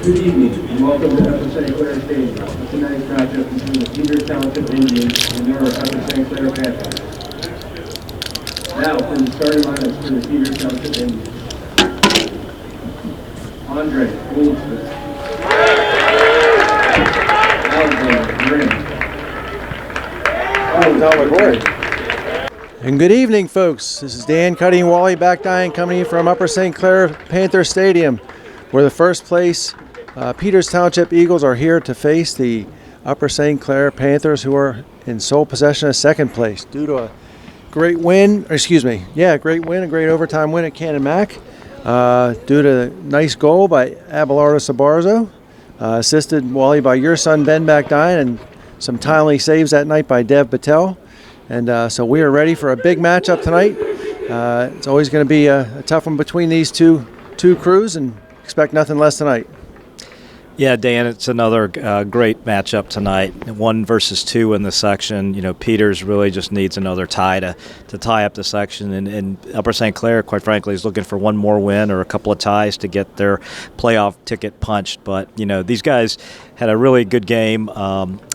Good evening and welcome to Upper St. Clair Stadium. Tonight's matchup between the Peters Township Indians and your Upper St. Clair Panthers. Now for the starting lineups for the Peters Township Indians. Andre Goldsmith. Alexander Green. And good evening, folks. This is Dan Cuddy and Wally Backdine coming in from Upper St. Clair Panther Stadium, where the first place Peters Township Eagles are here to face the Upper St. Clair Panthers, who are in sole possession of second place due to a great win, a great overtime win at Cannon Mac, due to a nice goal by Abelardo Sabarzo, assisted Wally by your son Ben Backdine, and some timely saves that night by Dev Patel. And so we are ready for a big matchup tonight. It's always going to be a tough one between these two crews, and expect nothing less tonight. Yeah, Dan, it's another great matchup tonight. 1 versus 2 in the section. You know, Peters really just needs another tie to tie up the section, and Upper St. Clair, quite frankly, is looking for one more win or a couple of ties to get their playoff ticket punched. But, you know, these guys had a really good game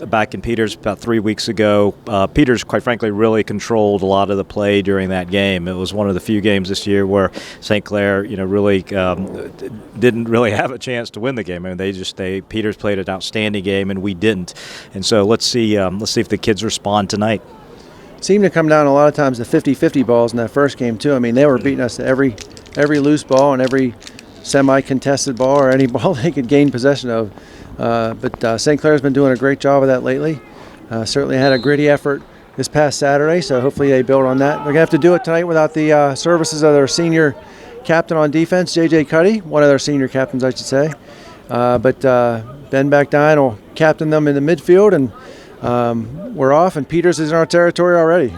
back in Peters about 3 weeks ago. Peters, quite frankly, really controlled a lot of the play during that game. It was one of the few games this year where St. Clair, you know, really didn't really have a chance to win the game. I mean, Peters played an outstanding game, and we didn't. And so let's see if the kids respond tonight. Seemed to come down a lot of times to 50-50 balls in that first game too. I mean, they were beating us to every loose ball and every semi-contested ball or any ball they could gain possession of. But St. Clair's been doing a great job of that lately. Certainly had a gritty effort this past Saturday, so hopefully they build on that. They're going to have to do it tonight without the services of their senior captain on defense, J.J. Cuddy, one of their senior captains, I should say. But Ben Backdine will captain them in the midfield, and we're off, and Peters is in our territory already.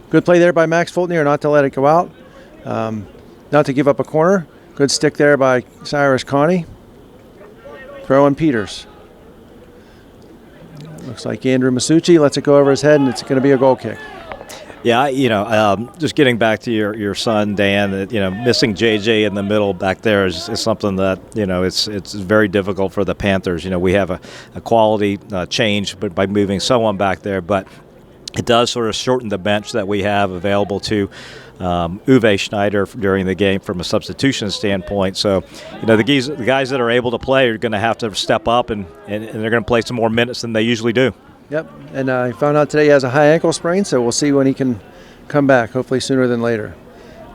Good play there by Max Fultner, not to let it go out, not to give up a corner. Good stick there by Cyrus Connie. Throw in Peters. Looks like Andrew Masucci lets it go over his head, and it's going to be a goal kick. Yeah, just getting back to your son, Dan, missing JJ in the middle back there is something that, it's very difficult for the Panthers. We have a quality change by moving someone back there, but it does sort of shorten the bench that we have available to Uwe Schneider during the game from a substitution standpoint. So, the guys that are able to play are going to have to step up, and they're going to play some more minutes than they usually do. Yep, and I found out today he has a high ankle sprain, so we'll see when he can come back, hopefully sooner than later.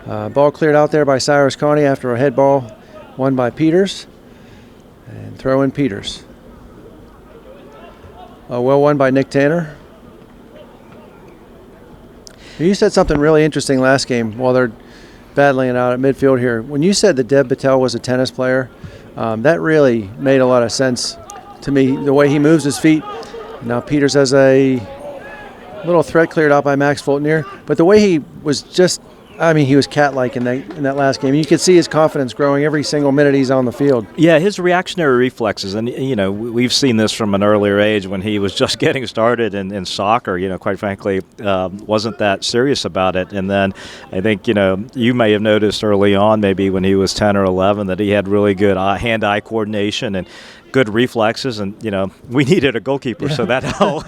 Ball cleared out there by Cyrus Connie after a head ball won by Peters. And throw in Peters. Well won by Nick Tanner. You said something really interesting last game while they're battling it out at midfield here. When you said that Dev Patel was a tennis player, that really made a lot of sense to me, the way he moves his feet. Now Peters has a little threat cleared out by Max Fultner, but the way he was he was cat-like in that last game. You could see his confidence growing every single minute he's on the field. Yeah, his reactionary reflexes, and we've seen this from an earlier age when he was just getting started in soccer. Quite frankly, wasn't that serious about it. And then I think you may have noticed early on, maybe when he was 10 or 11, that he had really good hand-eye coordination and good reflexes, and we needed a goalkeeper, so that's how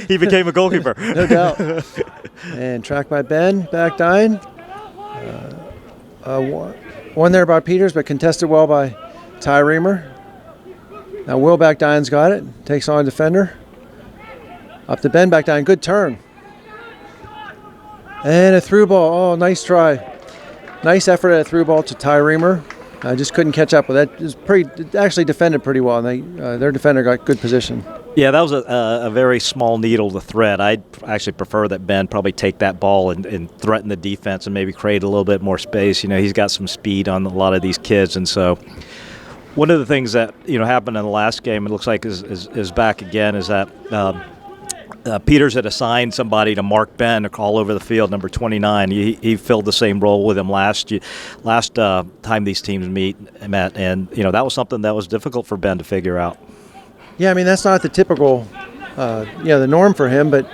he became a goalkeeper. No doubt. And tracked by Ben Backdine. One there by Peters, but contested well by Ty Reamer. Now Will Backdine's got it. Takes on a defender. Up to Ben Backdine. Good turn. And a through ball. Oh, nice try. Nice effort at a through ball to Ty Reamer. I just couldn't catch up with that. It actually defended pretty well. Their defender got good position. Yeah, that was a very small needle to thread. I'd actually prefer that Ben probably take that ball and threaten the defense and maybe create a little bit more space. He's got some speed on a lot of these kids, and so one of the things that happened in the last game, it looks like is back again, is that Peters had assigned somebody to mark Ben all over the field, number 29. He filled the same role with him last time these teams met, and that was something that was difficult for Ben to figure out. Yeah, that's not the typical, the norm for him, but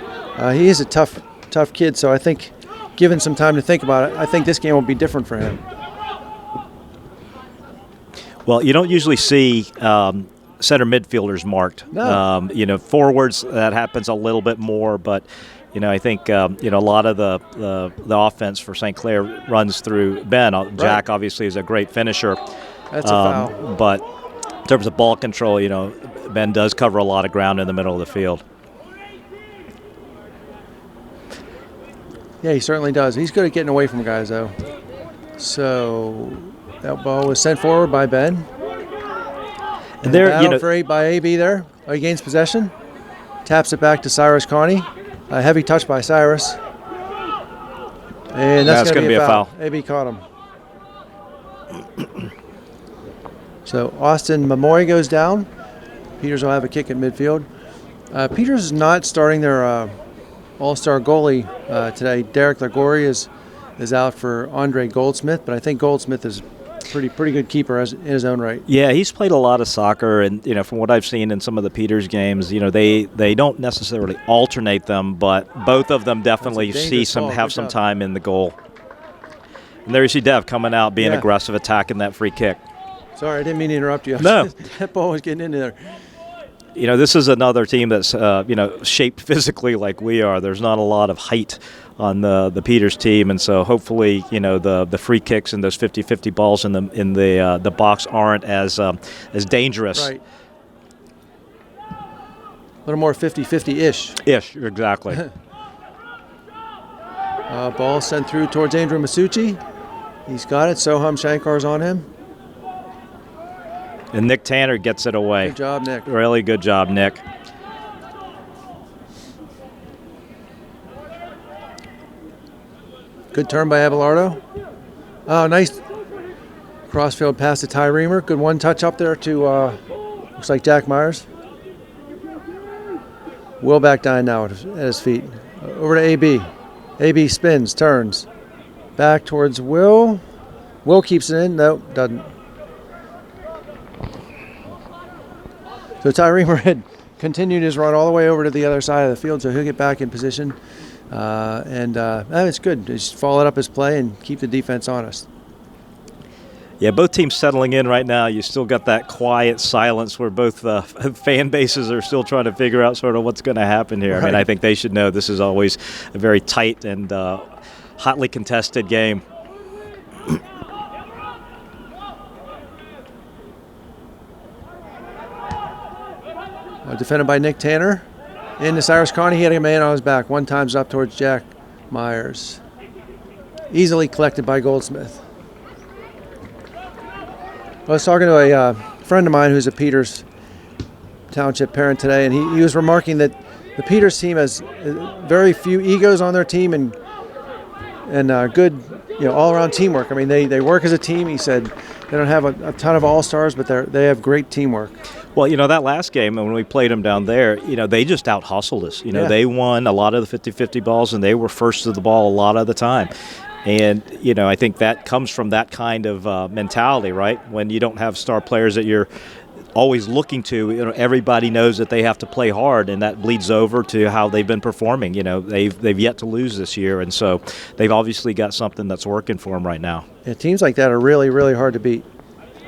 he is a tough kid. So I think, given some time to think about it, I think this game will be different for him. Well, you don't usually see center midfielders marked. No. Forwards, that happens a little bit more, but I think a lot of the offense for St. Clair runs through Ben. Jack obviously is a great finisher. That's a foul. But in terms of ball control, Ben does cover a lot of ground in the middle of the field. Yeah, he certainly does. He's good at getting away from guys, though. So that ball was sent forward by Ben. And there, battle for 8 by AB there. Oh, he gains possession. Taps it back to Cyrus Connie. A heavy touch by Cyrus. And that's going to be a foul. AB caught him. So Austin Mamoy goes down. Peters will have a kick at midfield. Peters is not starting their all-star goalie today. Derek Lagori is out for Andre Goldsmith, but I think Goldsmith is pretty good keeper in his own right. Yeah, he's played a lot of soccer, and from what I've seen in some of the Peters games, they don't necessarily alternate them, but both of them definitely have some time in the goal. And there you see Dev coming out, being aggressive, attacking that free kick. Sorry, I didn't mean to interrupt you. No, that ball was getting in there. This is another team that's shaped physically like we are. There's not a lot of height on the Peters team, and so hopefully the free kicks and those 50-50 balls in the box aren't as dangerous. Right. A little more 50-50-ish. Ish, exactly. Ball sent through towards Andrew Masucci. He's got it. Soham Shankar's on him. And Nick Tanner gets it away. Good job, Nick. Really good job, Nick. Good turn by Abelardo. Oh, nice crossfield pass to Ty Reamer. Good one touch up there to, looks like Jack Myers. Will back down now at his feet. Over to AB. AB spins, turns. Back towards Will. Will keeps it in. No, doesn't. So Ty Reamer had continued his run all the way over to the other side of the field, so he'll get back in position. And it's good. Just follow up his play and keep the defense honest. Yeah, both teams settling in right now. You still got that quiet silence where both fan bases are still trying to figure out sort of what's going to happen here. Right. I mean, I think they should know this is always a very tight and hotly contested game. Defended by Nick Tanner. Into Cyrus Connie. He had a man on his back. One time's up towards Jack Myers. Easily collected by Goldsmith. I was talking to a friend of mine who's a Peters Township parent today, and he was remarking that the Peters team has very few egos on their team and good all-around teamwork. I mean, they work as a team. He said they don't have a ton of all-stars, but they have great teamwork. Well, that last game when we played them down there, they just out-hustled us. They won a lot of the 50-50 balls, and they were first to the ball a lot of the time. And, I think that comes from that kind of mentality, right? When you don't have star players that you're always looking to, everybody knows that they have to play hard, and that bleeds over to how they've been performing. They've yet to lose this year, and so they've obviously got something that's working for them right now. Yeah, teams like that are really, really hard to beat.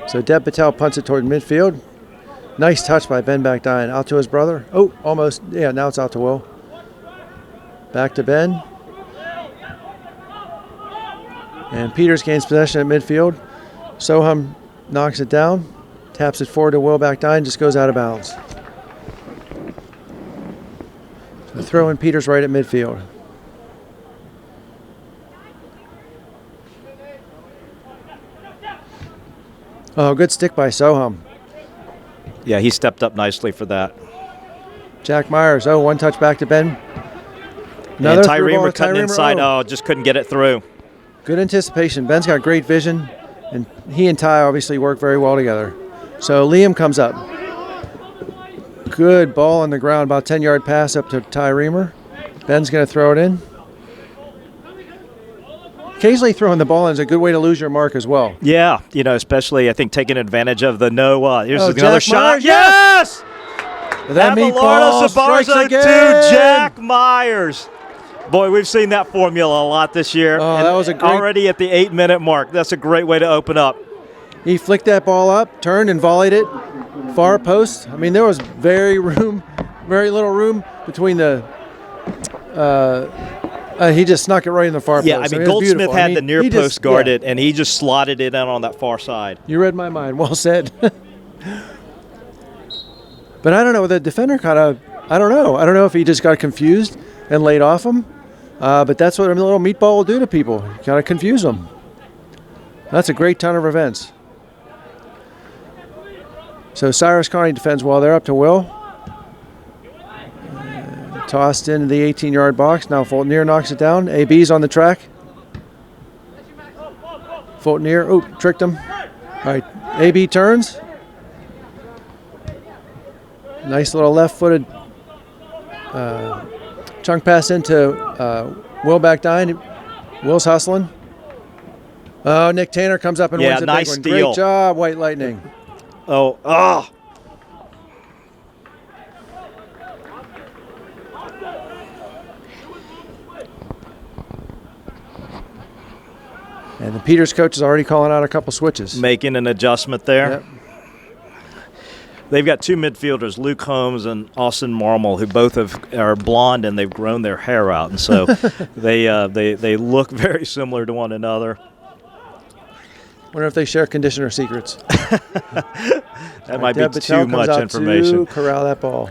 So Deb Patel punts it toward midfield. Nice touch by Ben Backdine. Out to his brother. Oh, almost. Yeah, now it's out to Will. Back to Ben. And Peters gains possession at midfield. Soham knocks it down. Taps it forward to Will Backdine. Just goes out of bounds. So throw in Peters right at midfield. Oh, good stick by Soham. Yeah, he stepped up nicely for that. Jack Myers. Oh, one touch back to Ben. Another and Ty Reamer cutting inside. Oh, just couldn't get it through. Good anticipation. Ben's got great vision, and he and Ty obviously work very well together. So Liam comes up. Good ball on the ground, about 10-yard pass up to Ty Reamer. Ben's going to throw it in. Occasionally throwing the ball in is a good way to lose your mark as well. Yeah, especially I think taking advantage of the here's another Jack shot. Myers, yes! That meatball strikes again. To Jack Myers. Boy, we've seen that formula a lot this year. Oh, that was a great... Already at the 8-minute mark. That's a great way to open up. He flicked that ball up, turned and volleyed it far post. I mean, there was very little room between the. He just snuck it right in the far post. Yeah, I mean, Goldsmith had the near post guarded, and he just slotted it in on that far side. You read my mind. Well said. But I don't know. The defender kind of, I don't know. I don't know if he just got confused and laid off him. But that's what a little meatball will do to people. Kind of confuse them. That's a great turn of events. So Cyrus County defends well. They're up to Will. Tossed into the 18-yard box. Now Fultonier knocks it down. AB's on the track. Fultonier, tricked him. All right, AB turns. Nice little left-footed chunk pass into Will back down. Will's hustling. Oh, Nick Tanner comes up and wins a nice big one. steal. Great job, White Lightning. Oh. And the Peters coach is already calling out a couple switches. Making an adjustment there. Yep. They've got two midfielders, Luke Holmes and Austin Marmol, who both are blonde and they've grown their hair out, and so they look very similar to one another. Wonder if they share conditioner secrets. That might be too much information. To corral that ball.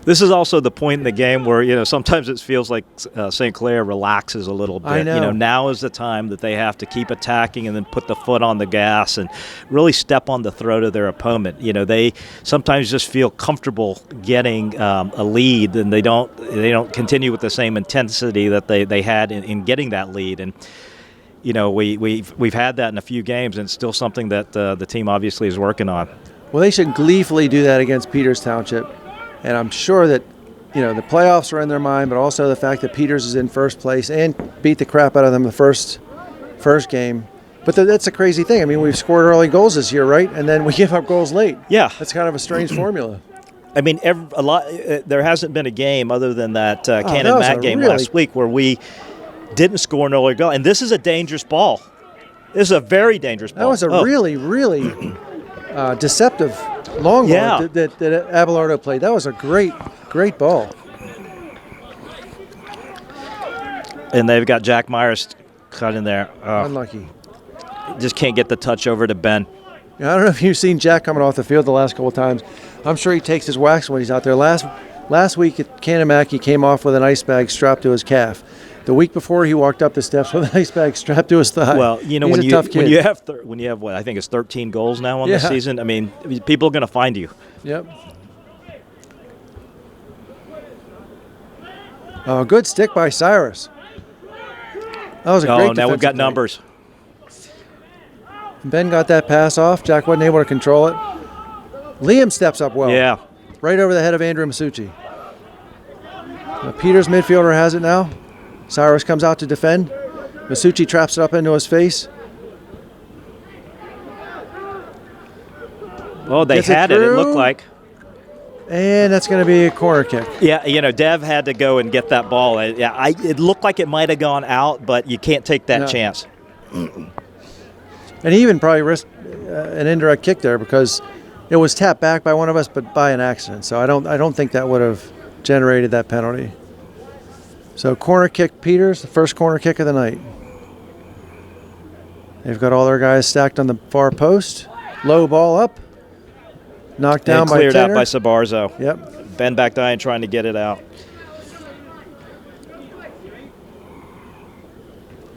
This is also the point in the game where, sometimes it feels like St. Clair relaxes a little bit. I know. Now is the time that they have to keep attacking and then put the foot on the gas and really step on the throat of their opponent. They sometimes just feel comfortable getting a lead, and they don't continue with the same intensity that they had in getting that lead. And we've had that in a few games, and it's still something that the team obviously is working on. Well, they should gleefully do that against Peters Township. And I'm sure that, the playoffs are in their mind, but also the fact that Peters is in first place and beat the crap out of them the first game. But that's a crazy thing. I mean, we've scored early goals this year, right? And then we give up goals late. Yeah. That's kind of a strange formula. I mean, there hasn't been a game other than that Cannon Matt game last week where we didn't score an early goal. And this is a dangerous ball. This is a very dangerous ball. That was a really, really deceptive long ball that Abelardo played. That was a great ball. And they've got Jack Myers cut in there. Unlucky. Just can't get the touch over to Ben. I don't know if you've seen Jack coming off the field the last couple of times. I'm sure he takes his wax when he's out there. Last week at Canamac, he came off with an ice bag strapped to his calf. The week before, he walked up the steps with an ice bag strapped to his thigh. Well, He's a tough kid. when you have what I think it's 13 goals now on the season. I mean, people are going to find you. Yep. Oh, good stick by Cyrus. That was a great. Oh, now we've got numbers. Ben got that pass off. Jack wasn't able to control it. Liam steps up well. Yeah. Right over the head of Andrew Masucci. Peters midfielder has it now. Cyrus comes out to defend. Masucci traps it up into his face. Oh, they had it looked like. And that's going to be a corner kick. Yeah, Dev had to go and get that ball. It looked like it might have gone out, but you can't take that chance. And he even probably risked an indirect kick there because it was tapped back by one of us, but by an accident. So I don't think that would have generated that penalty. So corner kick Peters, the first corner kick of the night. They've got all their guys stacked on the far post. Low ball up. Knocked down by Tanner. Cleared out by Sabarzo. Yep. Ben back dying trying to get it out.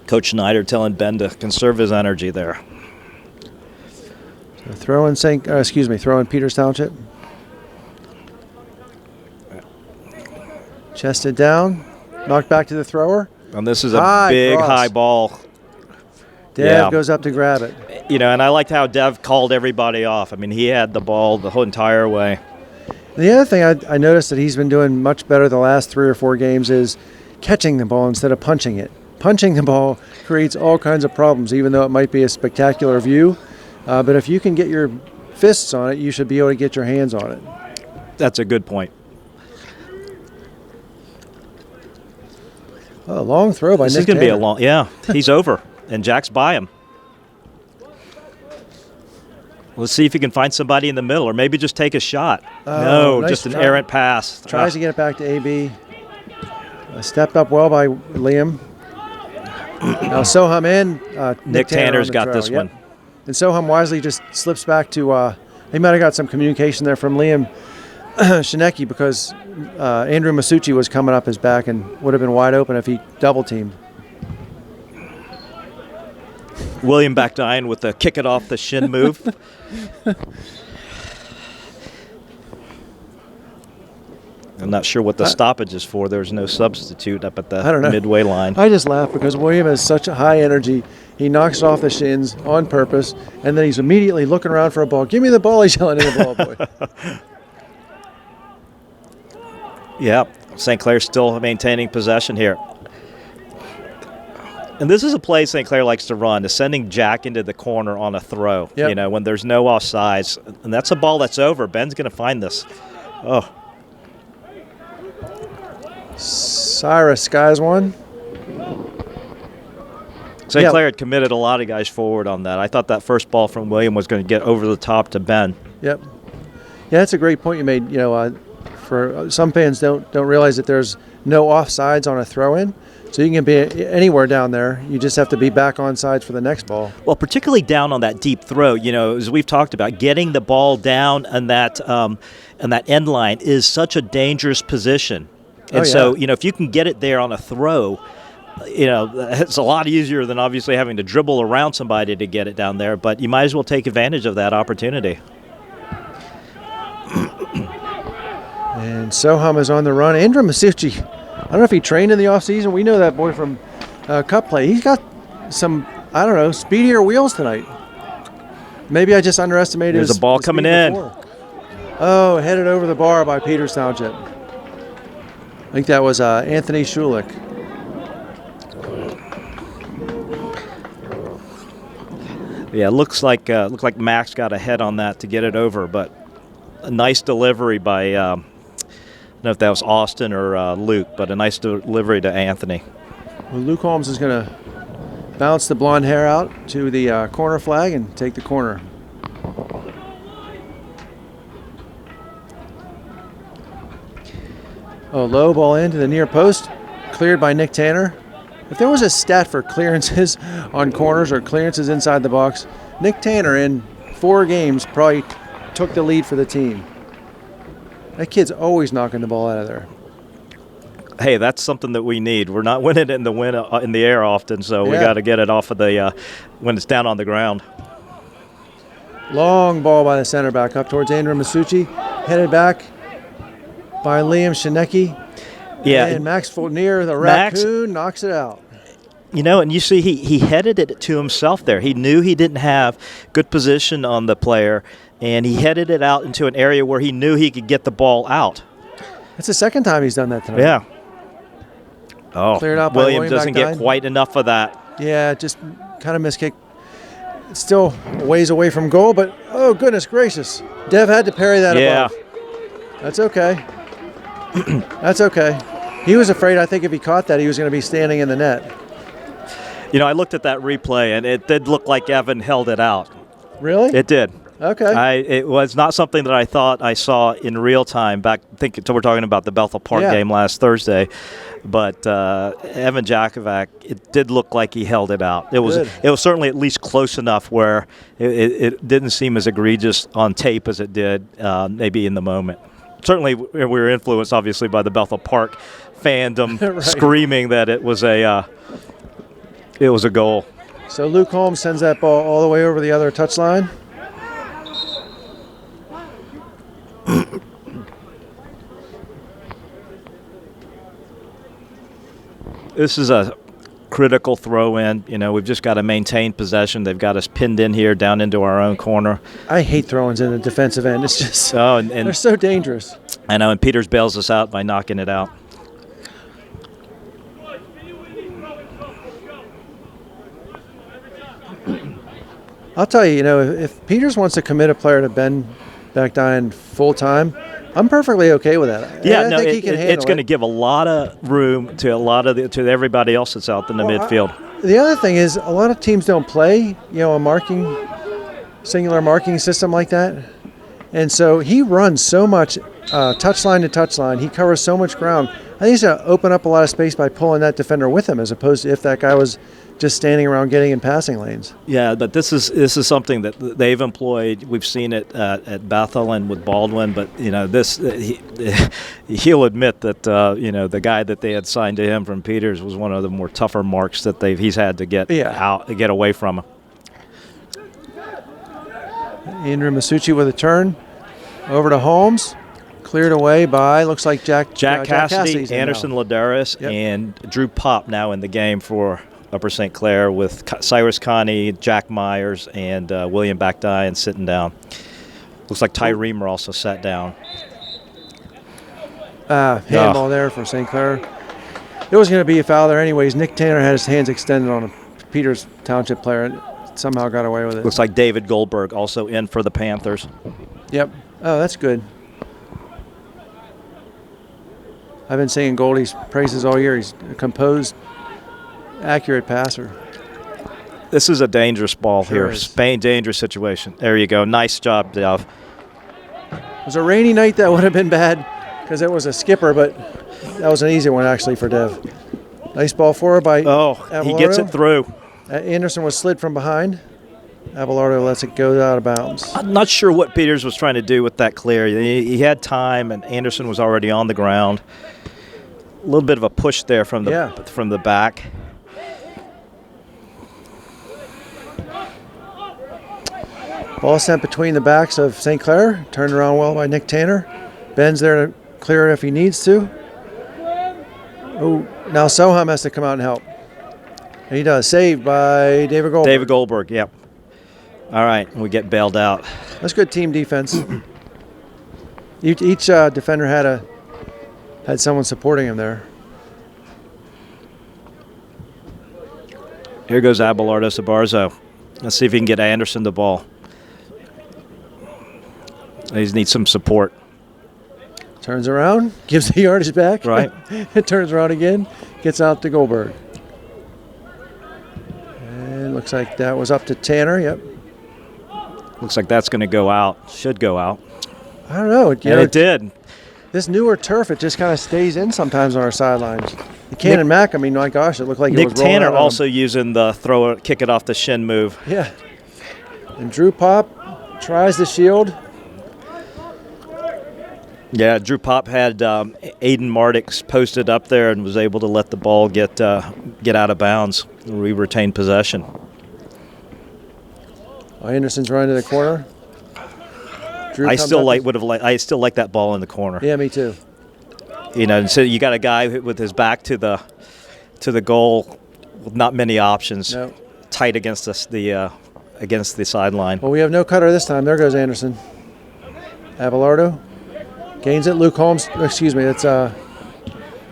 Coach Schneider telling Ben to conserve his energy there. So throw in Peters Township. Chested down. Knocked back to the thrower. And this is a big high ball. Dev goes up to grab it. And I liked how Dev called everybody off. I mean, he had the ball the whole entire way. The other thing I noticed that he's been doing much better the last 3 or 4 games is catching the ball instead of punching it. Punching the ball creates all kinds of problems, even though it might be a spectacular view. But if you can get your fists on it, you should be able to get your hands on it. That's a good point. A long throw by This Nick is going to be a Tanner. long. Yeah, he's over, and Jack's by him. Let's see if he can find somebody in the middle, or maybe just take a shot. No, nice just an try. errant pass. Tries to get it back to AB. Stepped up well by Liam. Now Soham and Nick Tanner Tanner's on the got trail. this Yep. one. And Soham wisely just slips back to, he might have got some communication there from Liam Shineki, because Andrew Masucci was coming up his back and would have been wide open if he double teamed. William Backdine with the kick it off the shin move. I'm not sure what the stoppage is for. There's no substitute up at the I don't know. midway line. I just laugh because William has such a high energy. He knocks it off the shins on purpose, and then he's immediately looking around for a ball. Give me the ball, he's yelling at the ball boy. Yeah, St. Clair's still maintaining possession here. And this is a play St. Clair likes to run, is sending Jack into the corner on a throw, Yep. when there's no offsides. And that's a ball that's over. Ben's going to find this. Oh, Cyrus skies one. St. Yeah. Clair had committed a lot of guys forward on that. I thought that first ball from William was going to get over the top to Ben. Yep. Yeah, that's a great point you made. For some fans don't realize that there's no offsides on a throw-in, so you can be anywhere down there. You just have to be back on sides for the next ball. Well, particularly down on that deep throw, as we've talked about, getting the ball down and that end line is such a dangerous position. And so, if you can get it there on a throw, it's a lot easier than obviously having to dribble around somebody to get it down there. But you might as well take advantage of that opportunity. And Soham is on the run. Andrew Masucci, I don't know if he trained in the offseason. We know that boy from Cup play. He's got some, speedier wheels tonight. Maybe I just underestimated There's his a ball his coming speed in. before. Oh, headed over the bar by Peters Township. I think that was Anthony Schulich. Yeah, it looked like Max got ahead on that to get it over, but a nice delivery by, I don't know if that was Austin or Luke, but a nice delivery to Anthony. Well, Luke Holmes is going to bounce the blonde hair out to the corner flag and take the corner. Oh, low ball into the near post, cleared by Nick Tanner. If there was a stat for clearances on corners or clearances inside the box, Nick Tanner in 4 games probably took the lead for the team. That kid's always knocking the ball out of there. Hey, that's something that we need. We're not winning it in the air often, so we Yeah. got to get it off of the when it's down on the ground. Long ball by the center back up towards Andrew Masucci, headed back by Liam Shineki. Yeah, And Max Fournier, the Max- raccoon, knocks it out. and you see he headed it to himself there. He knew he didn't have good position on the player, and he headed it out into an area where he knew he could get the ball out. It's the second time he's done that tonight. Yeah. Oh, Cleared out by William William doesn't get Backdine. quite enough of that. Yeah, just kind of miskick. It's still a ways away from goal, but oh, goodness gracious. Dev had to parry that Yeah. above. That's okay. That's okay. He was afraid, I think, if he caught that, he was going to be standing in the net. I looked at that replay, and it did look like Evan held it out. Really? It did. Okay. It was not something that I thought I saw in real time back. So we're talking about the Bethel Park Yeah. game last Thursday, but Evan Jakovac, it did look like he held it out. It was certainly at least close enough where it didn't seem as egregious on tape as it did maybe in the moment. Certainly, we were influenced obviously by the Bethel Park fandom Right. screaming that it was a goal. So Luke Holmes sends that ball all the way over the other touchline. This is a critical throw in. We've just got to maintain possession. They've got us pinned in here down into our own corner. I hate throw-ins in the defensive end. It's just, and they're so dangerous. I know, and Peters bails us out by knocking it out. I'll tell you, if Peters wants to commit a player to Ben Backdine full-time, I'm perfectly okay with that. Yeah, I no, think he can handle it's going to give a lot of room to everybody else that's out in the midfield. The other thing is a lot of teams don't play, a singular marking system like that. And so he runs so much touchline to touchline. He covers so much ground. I think he's going to open up a lot of space by pulling that defender with him, as opposed to if that guy was just standing around getting in passing lanes. Yeah, but this is something that they've employed. We've seen it at Bethel and with Baldwin. But he'll admit that the guy that they had signed to him from Peters was one of the more tougher marks that he's had to get get away from him. Andrew Masucci with a turn over to Holmes, cleared away by looks like Jack Cassidy, Anderson Ladarius, and Drew Pop now in the game for Upper St. Clair with Cyrus Connie, Jack Myers, and William Backdine sitting down. Looks like Ty Reamer also sat down. Handball there for St. Clair. There was going to be a foul there anyways. Nick Tanner had his hands extended on a Peters Township player and somehow got away with it. Looks like David Goldberg also in for the Panthers. Yep. Oh, that's good. I've been saying Goldie's praises all year. He's a composed, accurate passer. This is a dangerous ball Sure here. is. Spain, dangerous situation. There you go. Nice job, Dov. It was a rainy night. That would have been bad because it was a skipper, but that was an easy one actually for Dev. Nice ball forward by he gets it through. Anderson was slid from behind. Abelardo lets it go out of bounds. I'm not sure what Peters was trying to do with that clear. He had time, and Anderson was already on the ground. A little bit of a push there from the back. Ball sent between the backs of St. Clair. Turned around well by Nick Tanner. Ben's there to clear it if he needs to. Oh, now Soham has to come out and help. And he does. Saved by David Goldberg. David Goldberg, yep. All right, we get bailed out. That's good team defense. Each defender had someone supporting him there. Here goes Abelardo Sabarzo. Let's see if he can get Anderson the ball. He needs some support. Turns around, gives the yardage back. Right. It turns around again, gets out to Goldberg. And looks like that was up to Tanner, yep. Looks like that's going to go out. Should go out. I don't know. It did. This newer turf, it just kind of stays in sometimes on our sidelines. The Cannon Mac, I mean, my gosh, it looked like Nick it was rolling Tanner out on him. also using the kick it off the shin move. Yeah. And Drew Pop tries the shield. Yeah, Drew Pop had Aiden Mardix posted up there and was able to let the ball get out of bounds. We retained possession. Anderson's running to the corner. Drew I comes still up I still like that ball in the corner. Yeah, me too. And so you got a guy with his back to the goal with not many options. No. Tight against the sideline. Well, we have no cutter this time. There goes Anderson. Abelardo gains it. Luke Holmes, that's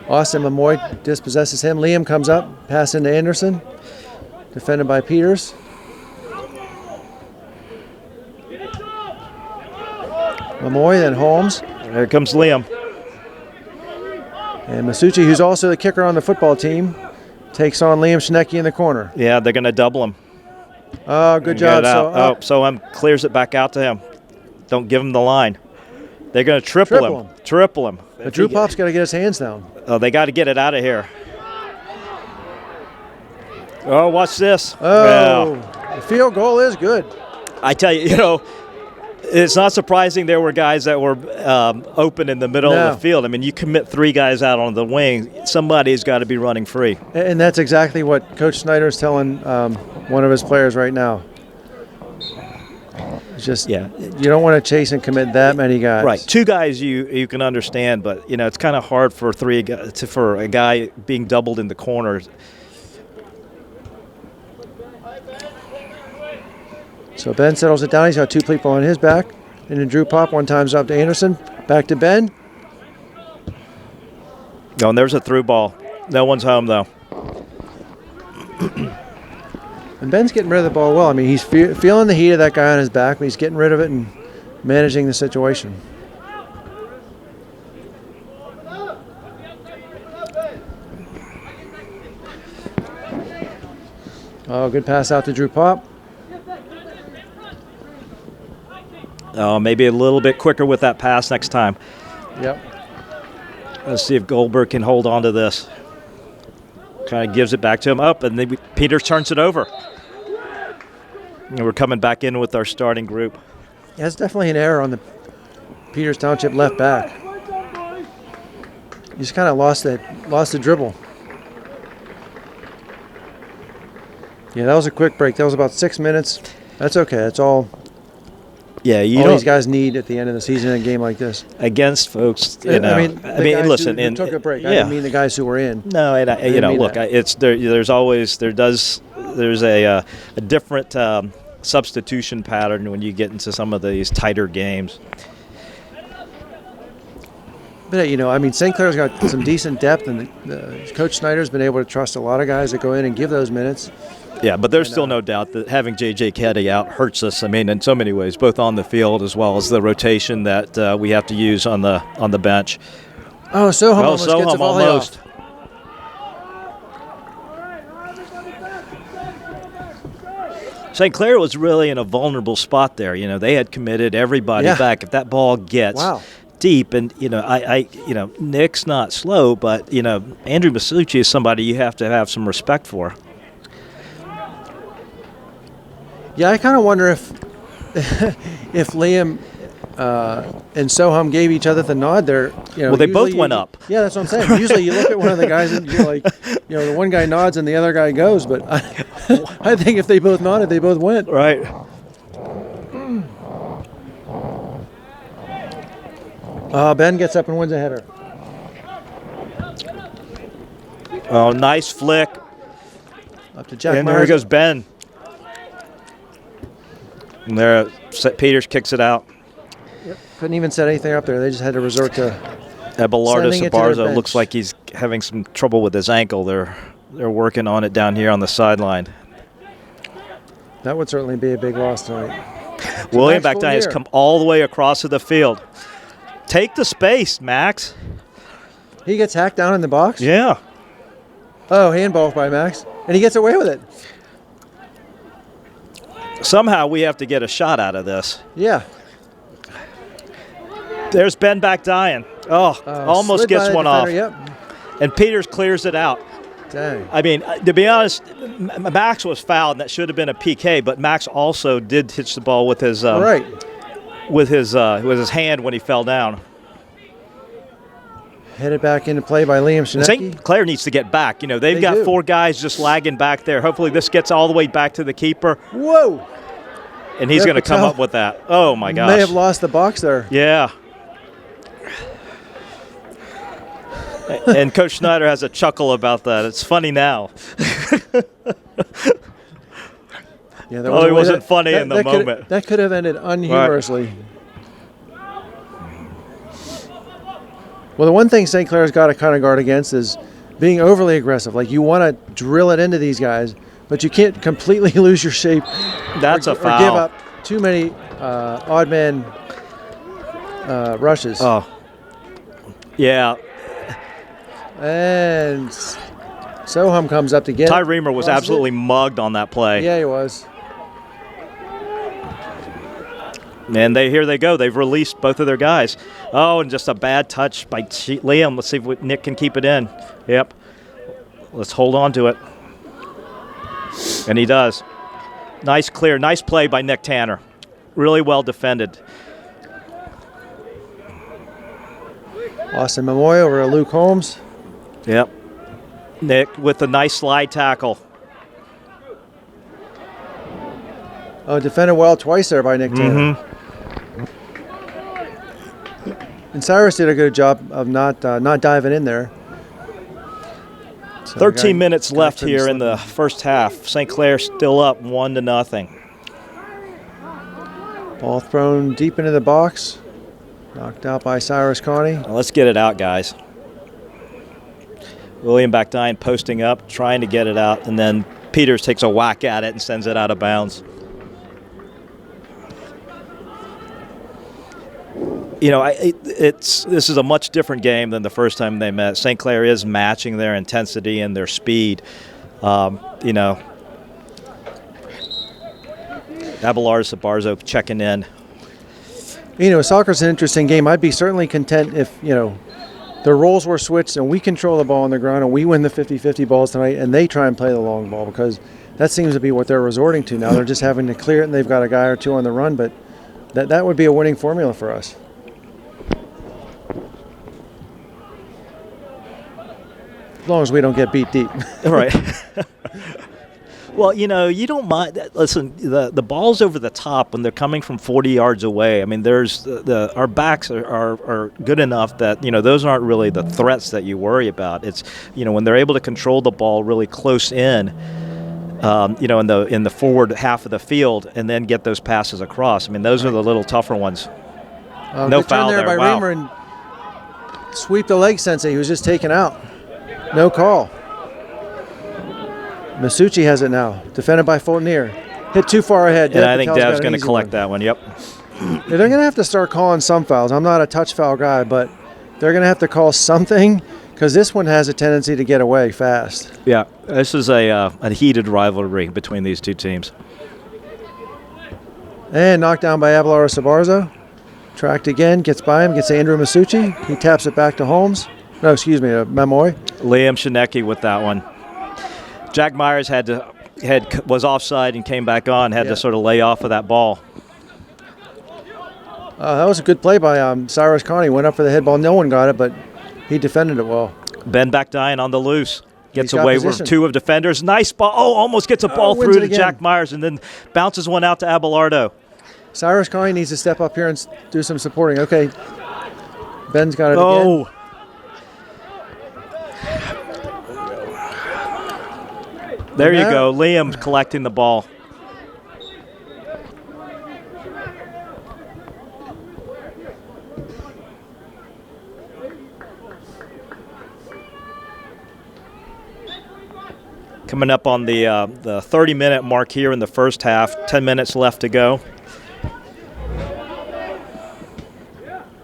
Austin Mamoy dispossesses him. Liam comes up, pass into Anderson. Defended by Peters. Mamoy, then Holmes. There comes Liam. And Masucci, who's also the kicker on the football team, takes on Liam Schnecke in the corner. Yeah, they're going to double him. Oh, good job. So clears it back out to him. Don't give him the line. They're going to triple him. But Drew Pop's got to get his hands down. Oh, they got to get it out of here. Oh, watch this. Oh, the field goal is good. I tell you, it's not surprising there were guys that were open in the middle of the field. I mean, you commit 3 guys out on the wing, somebody's got to be running free. And that's exactly what Coach Snyder's telling one of his players right now. It's just, you don't want to chase and commit that many guys. Right, 2 guys you can understand, but it's kind of hard for for a guy being doubled in the corners. So Ben settles it down. He's got 2 people on his back. And then Drew Pop, one time's up to Anderson. Back to Ben. Oh, and there's a through ball. No one's home, though. And Ben's getting rid of the ball well. I mean, he's feeling the heat of that guy on his back, but he's getting rid of it and managing the situation. Oh, good pass out to Drew Pop. Maybe a little bit quicker with that pass next time. Yep. Let's see if Goldberg can hold on to this. Kind of gives it back to him up, and then Peters turns it over. And we're coming back in with our starting group. Yeah, that's definitely an error on the Peters Township left back. He just kind of lost the dribble. Yeah, that was a quick break. That was about 6 minutes. That's okay. That's all. Yeah, all these guys need at the end of the season in a game like this. Against folks, you know. I mean, listen. Who took a break. I didn't mean the guys who were in. No, and look, it's there. There's a different substitution pattern when you get into some of these tighter games. But St. Clair's got some decent depth, and Coach Snyder's been able to trust a lot of guys that go in and give those minutes. Yeah, but there's still no doubt that having J.J. Keddy out hurts us. I mean, in so many ways, both on the field as well as the rotation that we have to use on the bench. Oh, Soham almost gets a volley off. St. Clair was really in a vulnerable spot there. You know, they had committed everybody back. If that ball gets deep, and Nick's not slow, but Andrew Masucci is somebody you have to have some respect for. Yeah, I kind of wonder if Liam and Soham gave each other the nod there. Well, they both went up. Yeah, that's what I'm saying. Usually you look at one of the guys and you're like, the one guy nods and the other guy goes. But I think if they both nodded, they both went. Right. Ben gets up and wins a header. Oh, nice flick. Up to Jack And Myers. there goes Ben. And there, Peters kicks it out. Yep. Couldn't even set anything up there. They just had to resort to Abelardo sending it to their Sabarzo bench. looks like he's having some trouble with his ankle. They're working on it down here on the sideline. That would certainly be a big loss tonight. William Backdine has come all the way across to the field. Take the space, Max. He gets hacked down in the box? Yeah. Oh, handball by Max. And he gets away with it. Somehow we have to get a shot out of this. Yeah. There's Ben Backdine. Oh, almost gets one off. Yep. And Peters clears it out. Dang. I mean, to be honest, Max was fouled, and that should have been a PK. But Max also did hitch the ball with his with his hand when he fell down. Headed back into play by Liam Shinecki. St. Clair needs to get back. They've got 4 guys just lagging back there. Hopefully this gets all the way back to the keeper. Whoa! And he's going to come up with that. Oh, my gosh. May have lost the box there. Yeah. And Coach Schneider has a chuckle about that. It's funny now. Yeah, he wasn't funny in the moment. That could have ended unhumorously. Right. Well, the one thing St. Clair's got to kind of guard against is being overly aggressive. Like, you want to drill it into these guys, but you can't completely lose your shape. That's a foul. Or give up too many odd man rushes. Oh. Yeah. And Soham comes up to get Ty Reamer was absolutely mugged on that play. Yeah, he was. And here they go. They've released both of their guys. Oh, and just a bad touch by Liam. Let's see if Nick can keep it in. Yep. Let's hold on to it. And he does. Nice clear. Nice play by Nick Tanner. Really well defended. Austin Momoy over to Luke Holmes. Yep. Nick with a nice slide tackle. Oh, defended well twice there by Nick Tanner. Mm-hmm. And Cyrus did a good job of not diving in there. So 13 minutes left here in the first half. St. Clair still up 1-0. Ball thrown deep into the box. Knocked out by Cyrus Carney. Well, let's get it out, guys. William Backdine posting up, trying to get it out, and then Peters takes a whack at it and sends it out of bounds. This is a much different game than the first time they met. St. Clair is matching their intensity and their speed. Abelardo Sabarzo checking in. You know, soccer's an interesting game. I'd be certainly content if, you know, the roles were switched and we control the ball on the ground and we win the 50-50 balls tonight and they try and play the long ball, because that seems to be what they're resorting to now. They're just having to clear it and they've got a guy or two on the run, but that would be a winning formula for us. As long as we don't get beat deep. Right. Well, you know, you don't mind. Listen, the ball's over the top when they're coming from 40 yards away. I mean, there's our backs are good enough that, you know, those aren't really the threats that you worry about. It's, you know, when they're able to control the ball really close in, you know, in the forward half of the field, and then get those passes across. I mean, those are the little tougher ones. No foul there. By Wow. Reamer and sweep the leg sensei. He was just taken out. No call. Masucci has it now. Defended by Fultonier. Hit too far ahead. And I think Dev's going to collect that one. Yep. Yeah, they're going to have to start calling some fouls. I'm not a touch foul guy, but they're going to have to call something, because this one has a tendency to get away fast. Yeah, this is a heated rivalry between these two teams. And knocked down by Abelardo Sabarzo. Tracked again, gets by him, gets Andrew Masucci. He taps it back to Holmes. No, excuse me, Memoy. Liam Shinecki with that one. Jack Myers was offside and came back on, had to sort of lay off of that ball. That was a good play by Cyrus Connie. Went up for the head ball. No one got it, but he defended it well. Ben Bakdyan on the loose. Gets He's away position. with two of defenders. Nice ball. Oh, almost gets a ball through to again. Jack Myers and then bounces one out to Abelardo. Cyrus Connie needs to step up here and do some supporting. Okay. Ben's got it Oh. again. There you go. Liam collecting the ball. Coming up on the 30-minute mark here in the first half. 10 minutes left to go.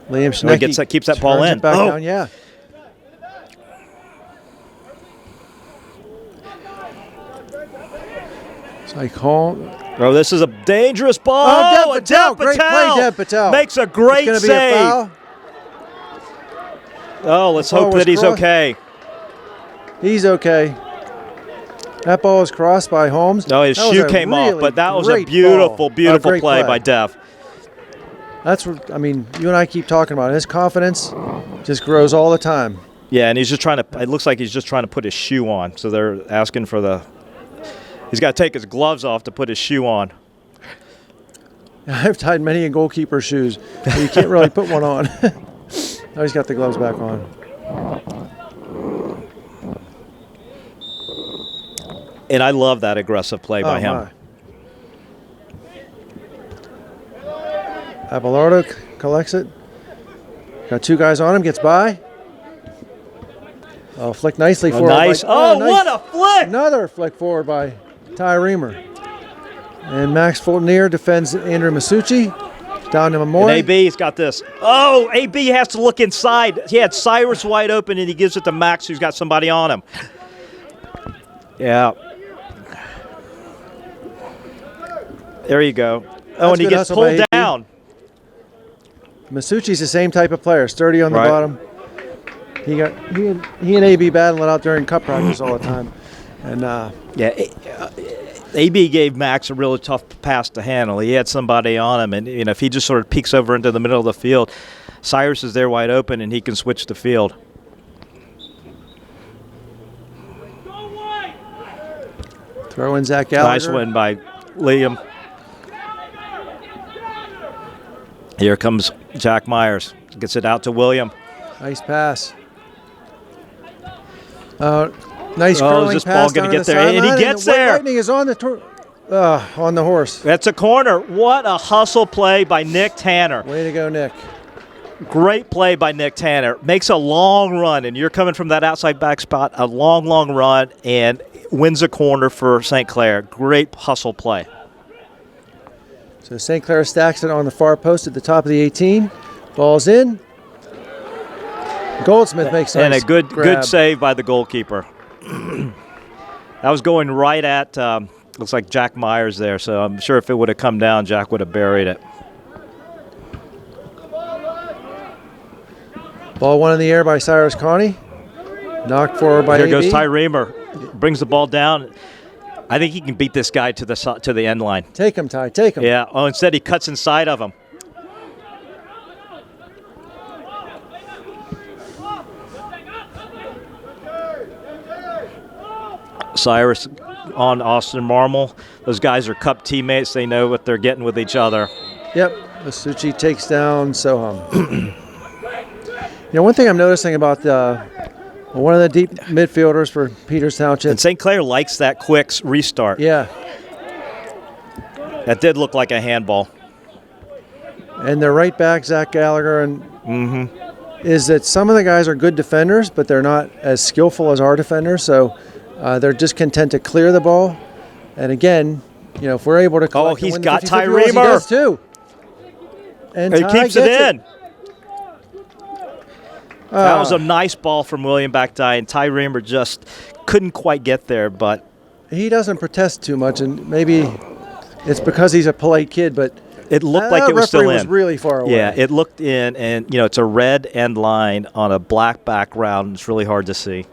Liam Schnecke keeps that ball in. Back down, yeah. Oh, this is a dangerous ball. Oh, Dev Patel. Great play, Dev Patel. Makes a great it's save. Be a foul. Oh, let's hope that he's okay. He's okay. That ball was crossed by Holmes. No, his shoe came off, but that was a beautiful play by Dev. That's what, I mean, you and I keep talking about it. His confidence just grows all the time. Yeah, and he's just trying to, it looks like he's just trying to put his shoe on. So they're asking for he's got to take his gloves off to put his shoe on. I've tied many a goalkeeper's shoes, but you can't really put one on. Now he's got the gloves back on. And I love that aggressive play by him. My. Abelardo collects it. Got two guys on him, gets by. Oh, flick nicely forward. Nice. Nice. What a flick! Another flick forward by Ty Reamer. And Max Fultonier defends Andrew Masucci. Down to Memoy. And AB's got this. Oh, AB has to look inside. He had Cyrus wide open, and he gives it to Max, who's got somebody on him. Yeah. There you go. Oh, and he gets pulled down. Masucci's the same type of player, sturdy on the bottom. He and AB battling it out during cup practice all the time. And AB gave Max a really tough pass to handle. He had somebody on him, and if he just sort of peeks over into the middle of the field, Cyrus is there wide open, and he can switch the field. Throw in Zach Gallagher. Nice win by Liam. Here comes Jack Myers. Gets it out to William. Nice pass. Nice curling is this pass ball going to get there? Sideline, And he gets there. Lightning is on the horse. That's a corner. What a hustle play by Nick Tanner. Way to go, Nick. Great play by Nick Tanner. Makes a long run, and you're coming from that outside back spot, a long, long run, and wins a corner for St. Clair. Great hustle play. So St. Clair stacks it on the far post at the top of the 18. Ball's in. Goldsmith makes a nice and a good grab. save by the goalkeeper. That was going right at Looks like Jack Myers there, so I'm sure if it would have come down, Jack would have buried it. Ball one in the air by Cyrus Connie. Knocked forward by Here AB. goes Ty Reamer. Brings the ball down. I think he can beat this guy to the end line. Take him, Ty. Take him. Yeah. Oh, instead he cuts inside of him. Cyrus on Austin Marmol. Those guys are Cup teammates. They know what they're getting with each other. Yep. Masucci takes down Soham. One thing I'm noticing about one of the deep midfielders for Peters Township. And St. Clair likes that quick restart. Yeah. That did look like a handball. And their right back, Zach Gallagher, is that some of the guys are good defenders, but they're not as skillful as our defenders. So they're just content to clear the ball. And again, if we're able to collect he's and win got the 50-50 Ty balls, he Reamer. does too. And He Ty keeps it gets in. That was a nice ball from William Backdye, and Ty Reamer just couldn't quite get there. But he doesn't protest too much, and maybe it's because he's a polite kid, but it looked like it was still in. Was really far away. Yeah, it looked in, and it's a red end line on a black background. It's really hard to see.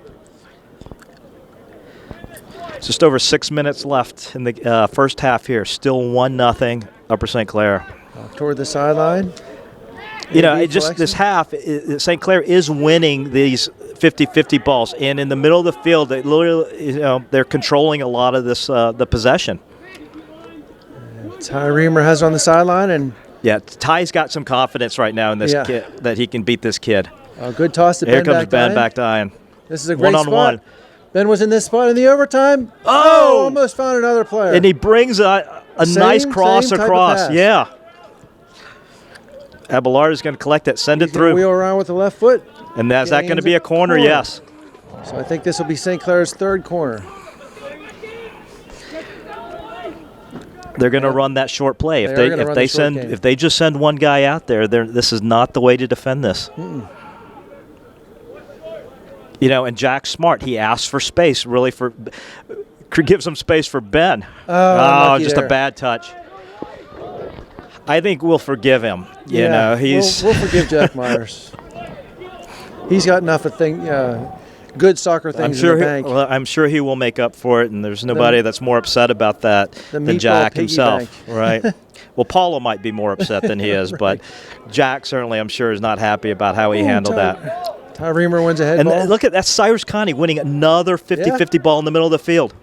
Just over 6 minutes left in the first half here. Still 1-0 Upper St. Clair. Toward the sideline. This half, St. Clair is winning these 50-50 balls, and in the middle of the field, they literally, they're controlling a lot of this the possession. Ty Reamer has it on the sideline, and Ty's got some confidence right now in this kid that he can beat this kid. A good toss to Here Ben. Comes Ben Backdye. This is a great one-on-one. spot. Ben was in this spot in the overtime. Almost found another player. And he brings a nice cross across. Yeah. Abelard is going to collect it, send it through. Wheel around with the left foot. And is that going to be a corner? Yes. So I think this will be St. Clair's third corner. They're going to run that short play. If they just send one guy out there, this is not the way to defend this. And Jack's smart. He asks for space, really gives him space for Ben. Just a bad touch. I think we'll forgive him. We'll forgive Jack Myers. He's got enough of good soccer things in the bank. I'm sure he will make up for it, and there's nobody that's more upset about that than Jack himself. Right. Well, Paulo might be more upset than he is, but Jack certainly, I'm sure, is not happy about how he handled that. Ty Reamer wins a head ball. And look at that, Cyrus Connie winning another 50-50 ball in the middle of the field.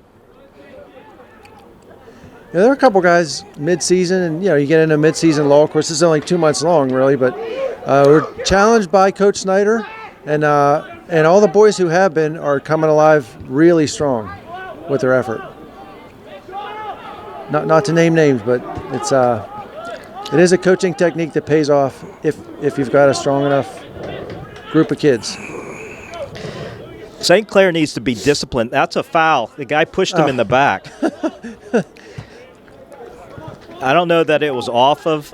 There are a couple guys mid-season, and you get into mid-season lull. Of course, this is only 2 months long, really, but we're challenged by Coach Snyder, and all the boys who have been are coming alive really strong with their effort. Not to name names, but it is a coaching technique that pays off if you've got a strong enough group of kids. St. Clair needs to be disciplined. That's a foul. The guy pushed him in the back. I don't know that it was off of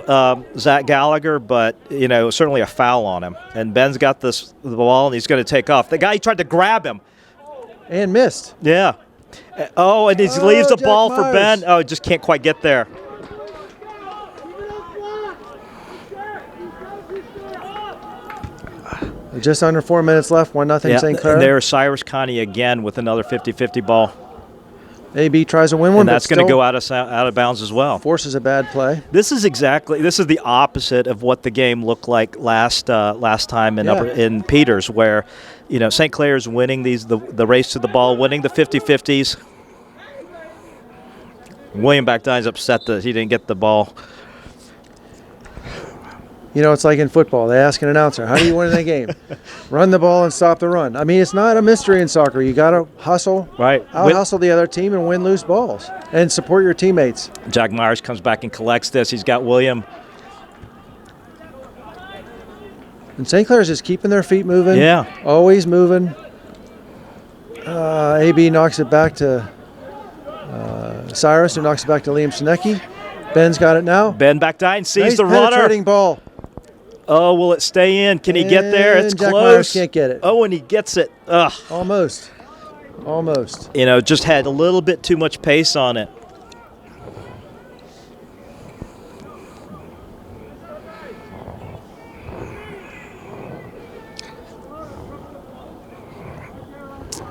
Zach Gallagher, but, it was certainly a foul on him. And Ben's got the ball, and he's going to take off. The guy tried to grab him. And missed. Yeah. And he leaves the Jack ball Myers. for Ben. Oh, just can't quite get there. Just under 4 minutes left, 1-0 St. Clair. And there's Cyrus Connie again with another 50-50 ball. AB tries to win one, and that's going to go out of bounds as well. Forces a bad play. This is the opposite of what the game looked like last time in Peters, where St. Clair's winning the race to the ball, winning the 50-50s. William Backdine's upset that he didn't get the ball. It's like in football. They ask an announcer, how do you win in a game? Run the ball and stop the run. I mean, it's not a mystery in soccer. You got to hustle, out-hustle the other team and win loose balls and support your teammates. Jack Myers comes back and collects this. He's got William. And St. Clair's just keeping their feet moving. Yeah. Always moving. AB knocks it back to Cyrus, who knocks it back to Liam Shinecki. Ben's got it now. Ben Backdine sees the runner. Nice penetrating ball. Oh, will it stay in? Can he get there? It's Jack close. Myers can't get it. Oh, and he gets it. Ugh. Almost. Just had a little bit too much pace on it.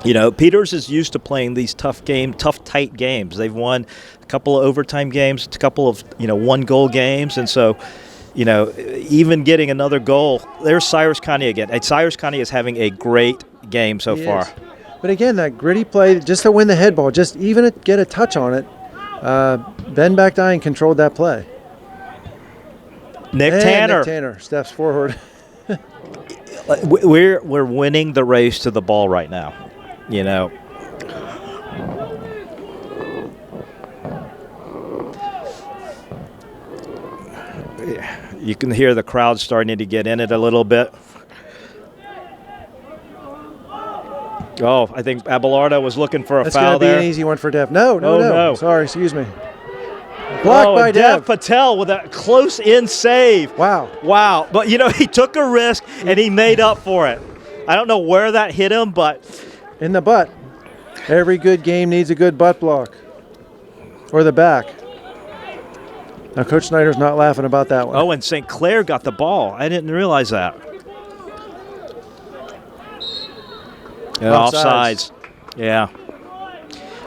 Peters is used to playing these tough, tight games. They've won a couple of overtime games, a couple of, one-goal games. And so, even getting another goal, there's Cyrus Connie again. And Cyrus Connie is having a great game so far. But again, that gritty play, just to win the head ball, just even get a touch on it, Ben Backdine controlled that play. Nick Tanner steps forward. We're winning the race to the ball right now. You can hear the crowd starting to get in it a little bit. Oh, I think Abelardo was looking for a foul there. That's going to be an easy one for Dev. No. Sorry, excuse me. Blocked by Dev Patel with a close-in save. Wow. But, he took a risk, and he made up for it. I don't know where that hit him, but... In the butt. Every good game needs a good butt block. Or the back. Now, Coach Snyder's not laughing about that one. Oh, and St. Clair got the ball. I didn't realize that. Offsides. Yeah.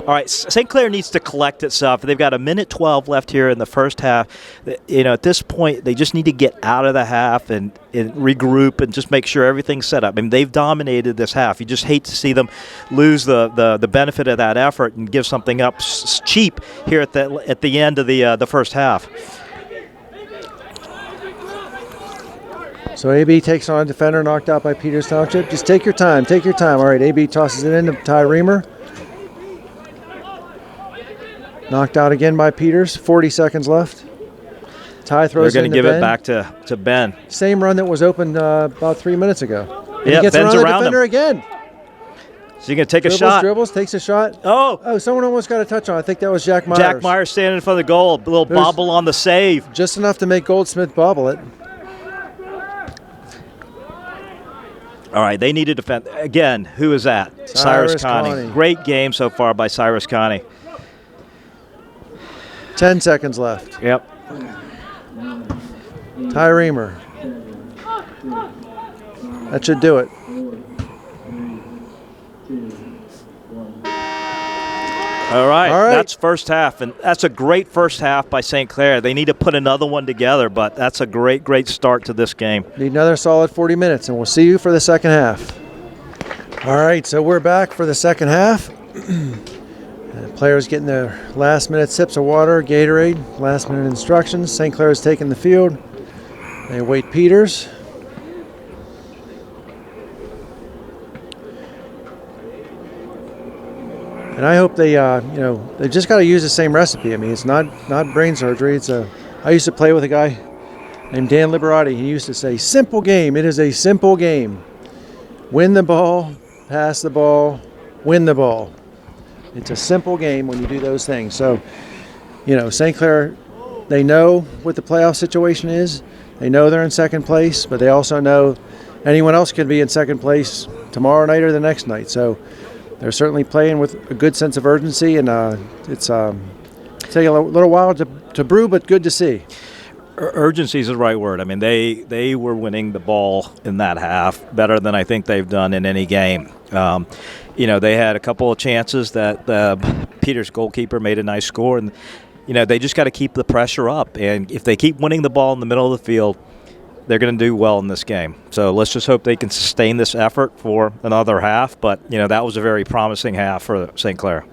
All right, St. Clair needs to collect itself. They've got 1:12 left here in the first half. At this point, they just need to get out of the half and regroup and just make sure everything's set up. I mean, they've dominated this half. You just hate to see them lose the benefit of that effort and give something up cheap here at the end of the first half. So AB takes on a defender knocked out by Peters Township. Just take your time. All right, AB tosses it into Ty Reamer. Knocked out again by Peters. 40 seconds left. Ty throws it in to Ben. They're going to give it back to Ben. Same run that was opened about 3 minutes ago. And he gets Ben's around the around defender him again. So you're going to take a shot. Dribbles, takes a shot. Oh, someone almost got a touch on. I think that was Jack Myers. Jack Myers standing in front of the goal. A little bobble on the save. Just enough to make Goldsmith bobble it. All right, they need to defend. Again, who is that? Cyrus Connie. Great game so far by Cyrus Connie. 10 seconds left. Yep. Ty Reamer. That should do it. All right, that's first half, and that's a great first half by St. Clair. They need to put another one together, but that's a great start to this game. Need another solid 40 minutes, and we'll see you for the second half. All right, so we're back for the second half. Players getting their last-minute sips of water, Gatorade, last-minute instructions. St. Clair's taking the field. They await Peters. And I hope they just got to use the same recipe. I mean, it's not brain surgery. I used to play with a guy named Dan Liberati. He used to say, simple game. It is a simple game. Win the ball, pass the ball, win the ball. It's a simple game when you do those things. So, St. Clair, they know what the playoff situation is. They know they're in second place, but they also know anyone else could be in second place tomorrow night or the next night. So they're certainly playing with a good sense of urgency, and it's taking a little while to brew, but good to see. Urgency is the right word. I mean, they were winning the ball in that half better than I think they've done in any game. They had a couple of chances that Peters' goalkeeper made a nice score, and they just got to keep the pressure up. And if they keep winning the ball in the middle of the field, they're going to do well in this game. So let's just hope they can sustain this effort for another half. But, that was a very promising half for St. Clair.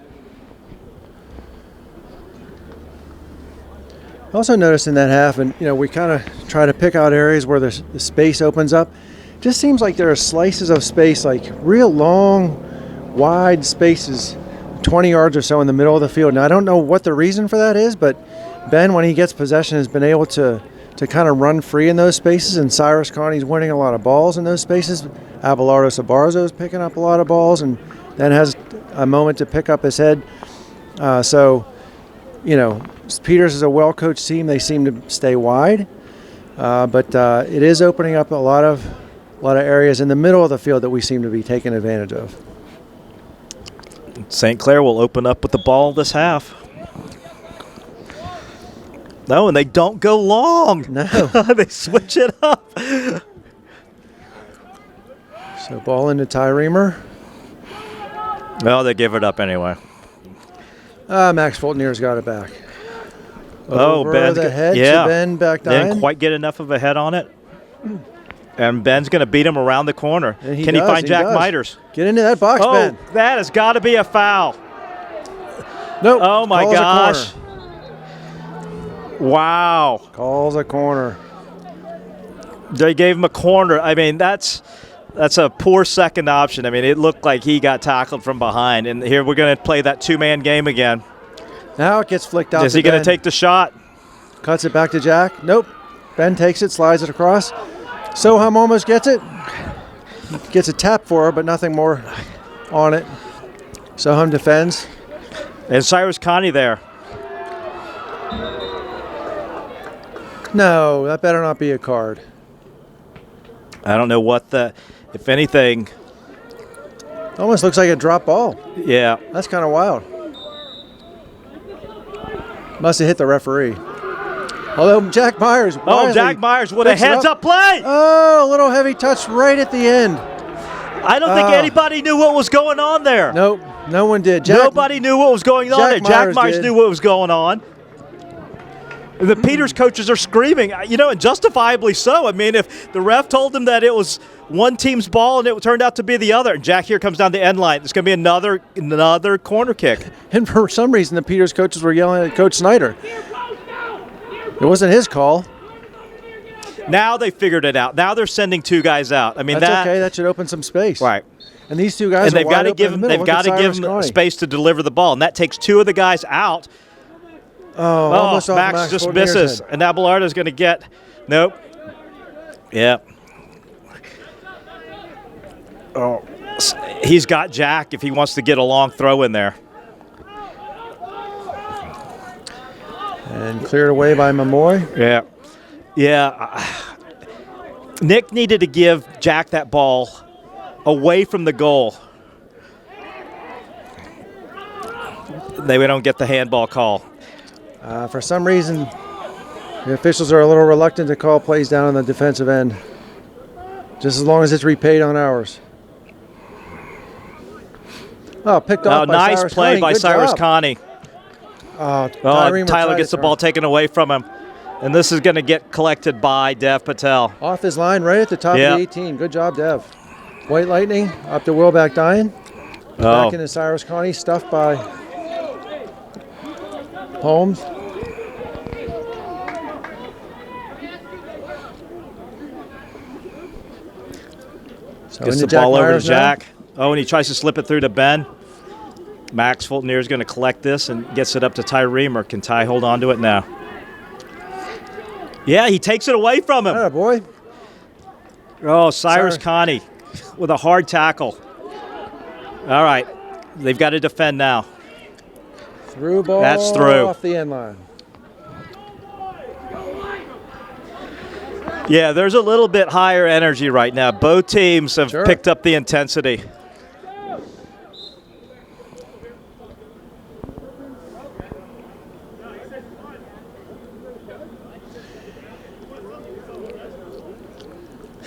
I also noticed in that half, and, we kind of try to pick out areas where the space opens up. Just seems like there are slices of space, like real long, wide spaces, 20 yards or so in the middle of the field. Now, I don't know what the reason for that is, but Ben, when he gets possession, has been able to kind of run free in those spaces, and Cyrus Connie's winning a lot of balls in those spaces. Abelardo Sabarzo is picking up a lot of balls and then has a moment to pick up his head. Peters is a well-coached team. They seem to stay wide, but it is opening up a lot of areas in the middle of the field that we seem to be taking advantage of. St. Clair will open up with the ball this half. No, and they don't go long. No. They switch it up. So ball into Ty Reamer. Well, they give it up anyway. Max Fultonier's got it back. Oh, Over Ben's the head yeah. to Ben back Didn't nine. quite get enough of a head on it. And Ben's going to beat him around the corner. And Can he does, find Jack does. Miters? Get into that box, Oh, Ben. that has got to be a foul. Nope. Oh, my Calls a gosh. corner. Wow. Calls a corner. They gave him a corner. I mean, that's a poor second option. I mean, it looked like he got tackled from behind. And here we're going to play that two-man game again. Now it gets flicked out. Is he going to take the shot? Cuts it back to Jack. Nope. Ben takes it, slides it across. Soham almost gets it. Gets a tap for her, but nothing more on it. Soham defends. And Cyrus Connie there. No, that better not be a card. I don't know what if anything. Almost looks like a drop ball. Yeah. That's kind of wild. Must have hit the referee. Although Jack Myers. Oh, Jack Myers with a picks it heads-up play. Oh, a little heavy touch right at the end. I don't think anybody knew what was going on there. Nope, no one did. Nobody knew what was going on there. Jack Myers knew what was going on. The Peters coaches are screaming, and justifiably so. I mean, if the ref told them that it was one team's ball and it turned out to be the other, and Jack here comes down the end line, it's going to be another corner kick. And for some reason, the Peters coaches were yelling at Coach Snyder. It wasn't his call. Now they figured it out. Now they're sending two guys out. I mean, that's okay. That should open some space. Right. And these two guys and they've are got wide to open give in them. the They've got to give them space to deliver the ball, and that takes two of the guys out. Almost off Max just misses, and Abelardo's going to get. Nope. Yeah. Oh, he's got Jack if he wants to get a long throw in there. And cleared away by Mamoy. Yeah. Yeah. Nick needed to give Jack that ball away from the goal. We don't get the handball call. For some reason, the officials are a little reluctant to call plays down on the defensive end. Just as long as it's repaid on ours. Oh, picked off by nice Cyrus play Connie. by Good Cyrus job. Connie. Tyler gets the ball taken away from him. And this is going to get collected by Dev Patel. Off his line right at the top of the 18. Good job, Dev. White Lightning up to Will back dying. Back into Cyrus Connie, stuffed by Holmes. So gets the ball over to Jack. Oh, and he tries to slip it through to Ben. Max Fultonier is going to collect this and gets it up to Ty Reamer. Can Ty hold on to it now? Yeah, he takes it away from him. Oh, boy. Oh, Cyrus Connie with a hard tackle. All right, they've got to defend now. Through ball. That's through. Off the end line. Yeah, there's a little bit higher energy right now. Both teams have picked up the intensity.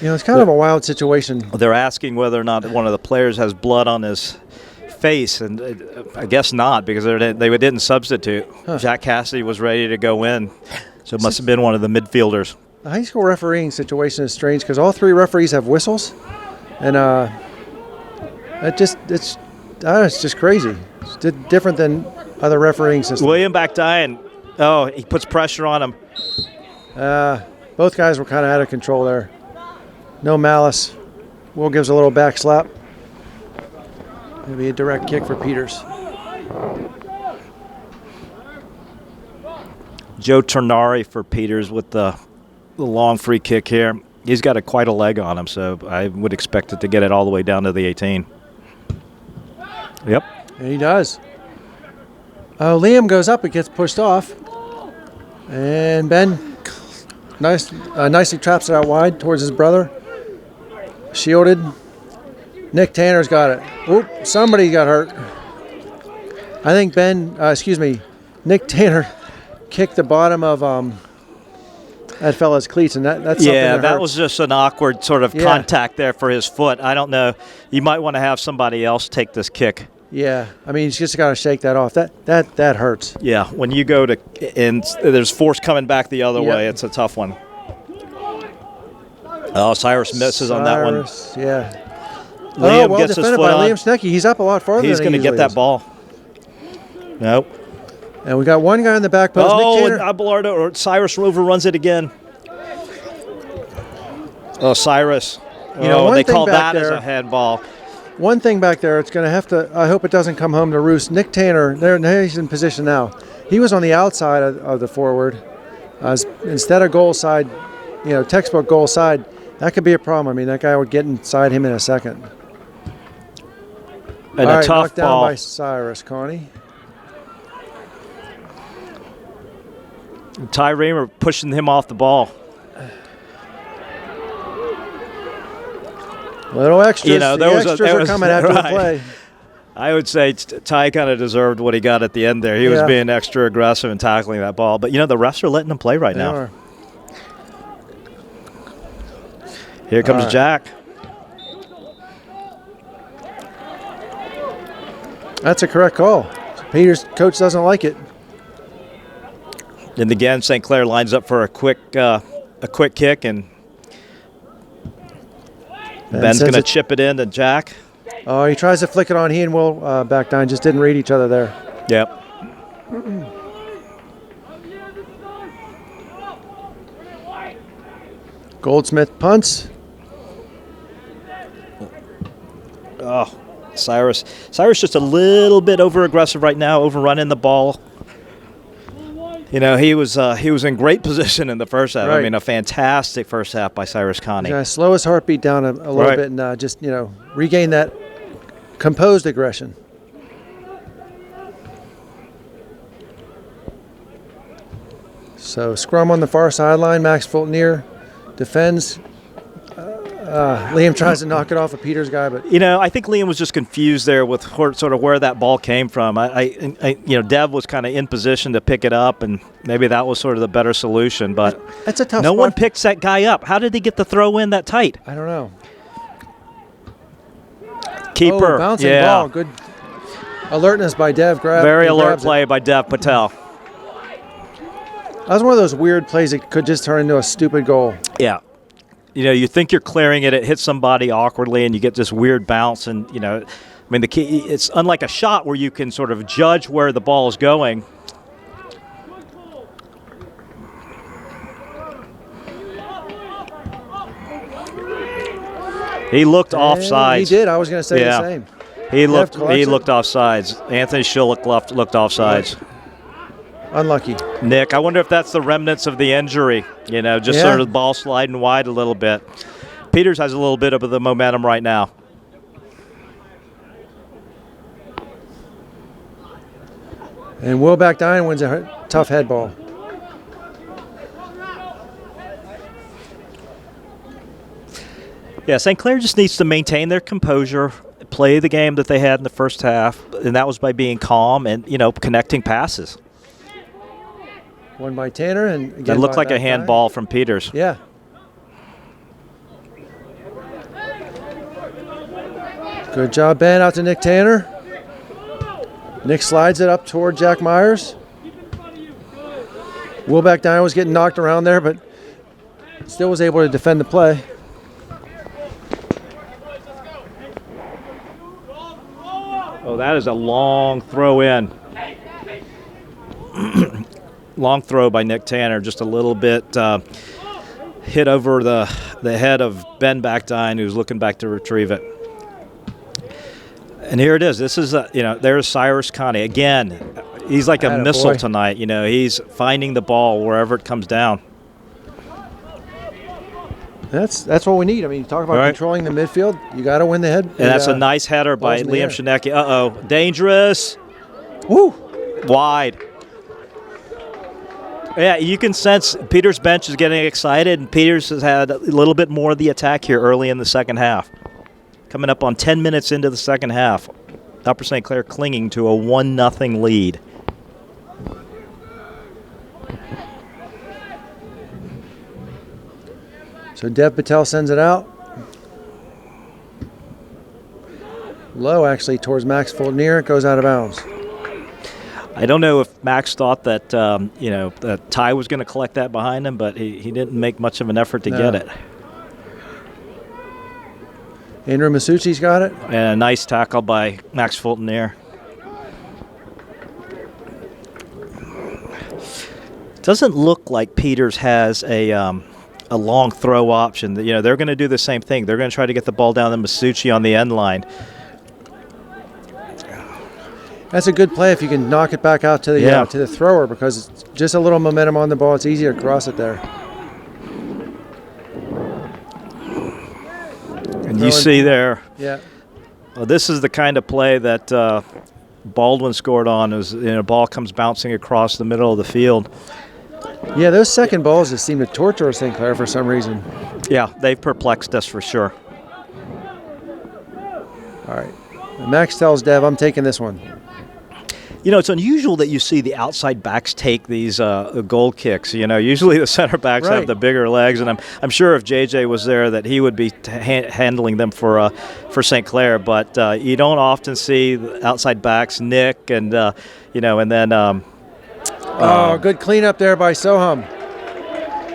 It's kind of a wild situation. They're asking whether or not one of the players has blood on his face, and I guess not, because they didn't substitute. Jack Cassidy was ready to go in, so it must have been one of the midfielders. The high school refereeing situation is strange because all three referees have whistles, and it's just crazy. It's different than other refereeing systems. William Backdyan, he puts pressure on him. Both guys were kind of out of control there. No malice. Will gives a little back slap. Maybe a direct kick for Peters. Joe Ternari for Peters with the long free kick here. He's got quite a leg on him, so I would expect it to get it all the way down to the 18. Yep. And he does. Liam goes up. It gets pushed off. And Ben nicely traps it out wide towards his brother. Shielded. Nick Tanner's got it. Oop, somebody got hurt. I think Nick Tanner kicked the bottom of that fella's cleats, and that's something that was just an awkward sort of contact there for his foot. I don't know. You might want to have somebody else take this kick. Yeah, I mean, he's just got to shake that off. That hurts. Yeah, when you go to and there's force coming back the other Yep. way, it's a tough one. Oh, Cyrus misses on that one. Yeah. Liam well gets his defended foot by on. Liam Schnecke. He's up a lot farther He's than going to get that ball. Nope. And we got one guy in the back post. Oh, Nick and Tanner. Abelardo or Cyrus Rover runs it again. Oh, Cyrus. One they thing call back that as there- a handball. One thing back there, it's going to have to. I hope it doesn't come home to roost. Nick Tanner, there he's in position now. He was on the outside of the forward. Instead of goal side, textbook goal side, that could be a problem. I mean, that guy would get inside him in a second. And All a right, tough knocked down ball. by Cyrus, Connie. Ty Reamer pushing him off the ball. Little extras. There the was extras are coming after the play. I would say Ty kind of deserved what he got at the end there. He was being extra aggressive and tackling that ball. But, the refs are letting him play right now. Are. Here comes Jack. That's a correct call. Peter's coach doesn't like it. And again, St. Clair lines up for a quick kick, and Ben's going to chip it in to Jack. Oh, he tries to flick it on. He and Will back down. Just didn't read each other there. Yep. Goldsmith punts. Oh, Cyrus just a little bit over-aggressive right now, overrunning the ball. He was in great position in the first half. Right. I mean, a fantastic first half by Cyrus Connie. Yeah, slow his heartbeat down a little bit and just regain that composed aggression. So scrum on the far sideline. Max Fultonier defends. Liam tries to knock it off of Peter's guy, but I think Liam was just confused there with sort of where that ball came from. Dev was kind of in position to pick it up, and maybe that was sort of the better solution. But that's a tough. No spot. one picks that guy up. How did he get the throw in that tight? I don't know. Keeper, bouncing ball. Good alertness by Dev. Very alert play by Dev Patel. That was one of those weird plays that could just turn into a stupid goal. Yeah. You think you're clearing it, it hits somebody awkwardly, and you get this weird bounce. And, the key, it's unlike a shot where you can sort of judge where the ball is going. He looked offsides. He did. I was going to say the same. He looked offsides. Anthony Schillick looked offsides. Right. Unlucky. Nick, I wonder if that's the remnants of the injury. Sort of the ball sliding wide a little bit. Peters has a little bit of the momentum right now. And Will Backdine wins a tough head ball. Yeah, St. Clair just needs to maintain their composure, play the game that they had in the first half, and that was by being calm and, connecting passes. One by Tanner, and again that looked by like a handball from Peters. Yeah. Good job, Ben. Out to Nick Tanner. Nick slides it up toward Jack Myers. Will Backdine was getting knocked around there, but still was able to defend the play. Oh, that is a long throw in. Long throw by Nick Tanner, just a little bit hit over the head of Ben Backdine, who's looking back to retrieve it. And here it is. This is, there's Cyrus Connie. Again, he's like a missile tonight. He's finding the ball wherever it comes down. That's what we need. I mean, you talk about controlling the midfield. You got to win the head. And that's a nice header by Liam Schnecke. Uh-oh. Dangerous. Woo. Wide. Yeah, you can sense Peters' bench is getting excited, and Peters has had a little bit more of the attack here early in the second half. Coming up on 10 minutes into the second half. Upper St. Clair clinging to a 1-0 lead. So Dev Patel sends it out. low, actually, towards Max Fulton. It goes out of bounds. I don't know if Max thought that that Ty was going to collect that behind him, but he didn't make much of an effort to get it. Andrew Masucci's got it. And a nice tackle by Max Fulton there. Doesn't look like Peters has a long throw option. They're going to do the same thing. They're going to try to get the ball down to Masucci on the end line. That's a good play if you can knock it back out to the thrower, because it's just a little momentum on the ball. It's easier to cross it there. And you see there. Yeah. Well, this is the kind of play that Baldwin scored on. As ball comes bouncing across the middle of the field. Yeah, those second balls just seem to torture St. Clair for some reason. Yeah, they've perplexed us for sure. All right. And Max tells Dev, I'm taking this one. It's unusual that you see the outside backs take these goal kicks. Usually the center backs have the bigger legs, and I'm sure if JJ was there that he would be handling them for St. Clair. But you don't often see the outside backs, Nick, and and then. Good cleanup there by Soham.